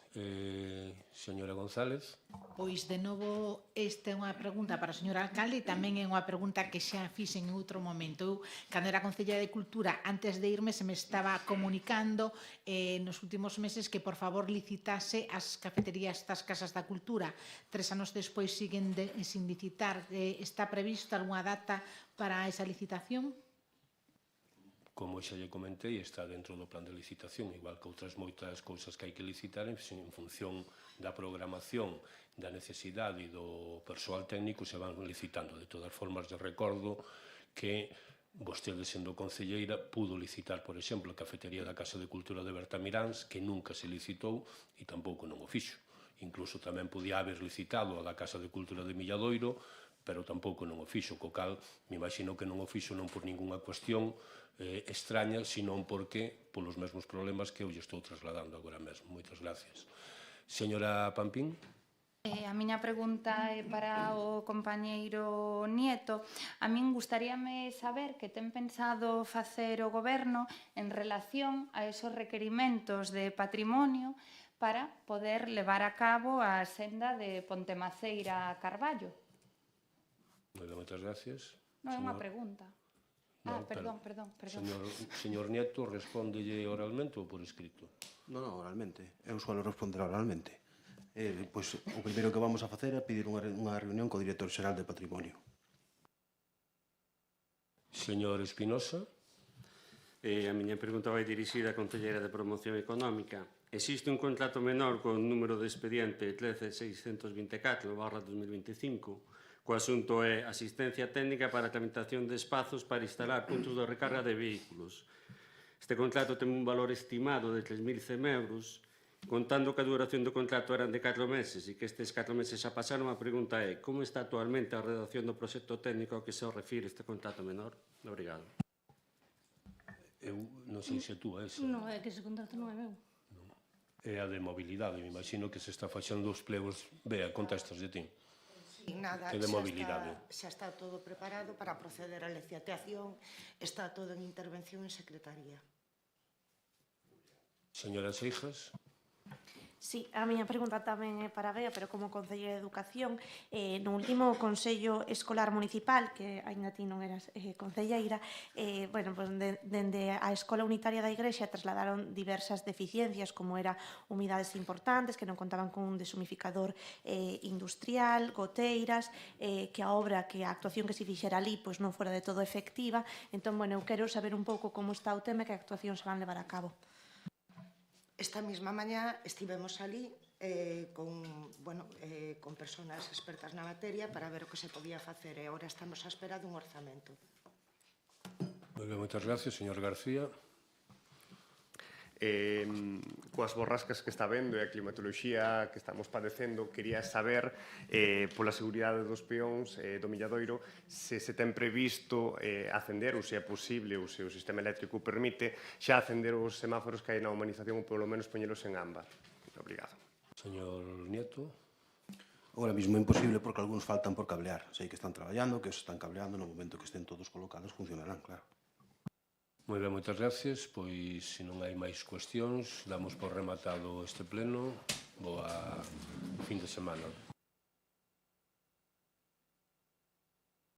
Señora González. Pois, de novo, esta é unha pregunta para o señor alcalde e tamén é unha pregunta que xa fixen en outro momento. Eu, cando era Concelleira de Cultura, antes de irme, se me estaba comunicando nos últimos meses que, por favor, licitase as cafeterías das Casas da Cultura. 3 anos despois siguen sin licitar. Está prevista algunha data para esa licitación? Como xa lle comentei, está dentro do plan de licitación, igual que outras moitas cousas que hai que licitar en función da programación, da necesidade e do persoal técnico se van licitando. De todas formas, de recordo que vostede, sendo concelleira, pudo licitar, por exemplo, a cafetería da Casa de Cultura de Bertamiráns, que nunca se licitou e tampouco non o fixo. Incluso tamén podía haber licitado a da Casa de Cultura de Milladoiro, pero tampouco non o fixo, co cal me imagino que non o fixo non por ningunha cuestión extraña, senón porque polos mesmos problemas que eu lle estou trasladando agora mesmo. Moitas gracias. Señora Pampín. A miña pregunta é para o compañeiro Nieto. A min gustaríame saber que ten pensado facer o Goberno en relación a esos requerimentos de patrimonio para poder levar a cabo a senda de Pontemaceira a Carballo. Moitas gracias. Non é unha pregunta. Perdón. Señor Nieto, respóndelle oralmente ou por escrito? Non, oralmente. Eu suelo responder oralmente. Pois o primeiro que vamos a facer é pedir unha reunión co director xeral de Patrimonio. Señor Espinosa. A miña pregunta vai dirixida á Concelleira de Promoción Económica. Existe un contrato menor con número de expediente 13624/2025. O asunto é asistencia técnica para a tramitación de espazos para instalar puntos de recarga de vehículos. Este contrato ten un valor estimado de 3.100 euros. Contando que a duración do contrato eran de 4 meses e que estes 4 meses xa pasaron, a pregunta é como está actualmente a redacción do proxecto técnico ao que se refire este contrato menor? Obrigado. Eu non sei se tú és. Non, é que ese contrato non é meu. É a de mobilidade, me imagino que se está facendo os plegos. Bea, contestas de ti. Sí, nada, Que de mobilidade. xa está todo preparado para proceder á licitación, está todo en intervención en secretaría. Señora Seijas. Sí, a miña pregunta tamén é para Bea, pero como Concelleira de Educación, no último Consello Escolar Municipal, que aínda ti non eras concelleira, bueno, pues, dende a Escola Unitaria da Igrexa trasladaron diversas deficiencias, como era humidades importantes, que non contaban con un deshumificador industrial, goteiras, que a obra, que a actuación que se fixera ali, pues, non fora de todo efectiva. Entón, bueno, eu quero saber un pouco como está o tema e que actuacións se van levar a cabo. Esta mesma mañá estivemos ali con persoas expertas na materia para ver o que se podía facer e agora estamos á espera dun orzamento. Moi ben, moitas gracias, señor García. Coas borrascas que está vendo e a climatoloxía que estamos padecendo, quería saber pola seguridade dos peóns do Milladoiro se ten previsto acender, ou se é posible, ou se o sistema eléctrico permite, xa acender os semáforos que hai na humanización ou polo menos poñelos en ámbar. Obrigado. Señor Nieto. Ahora mismo é imposible porque algúns faltan por cablear. Sei que están traballando, que os están cableando, no momento que estén todos colocados funcionarán, claro. Moi ben, moitas gracias. Pois, se non hai máis cuestións, damos por rematado este pleno. Boa fin de semana.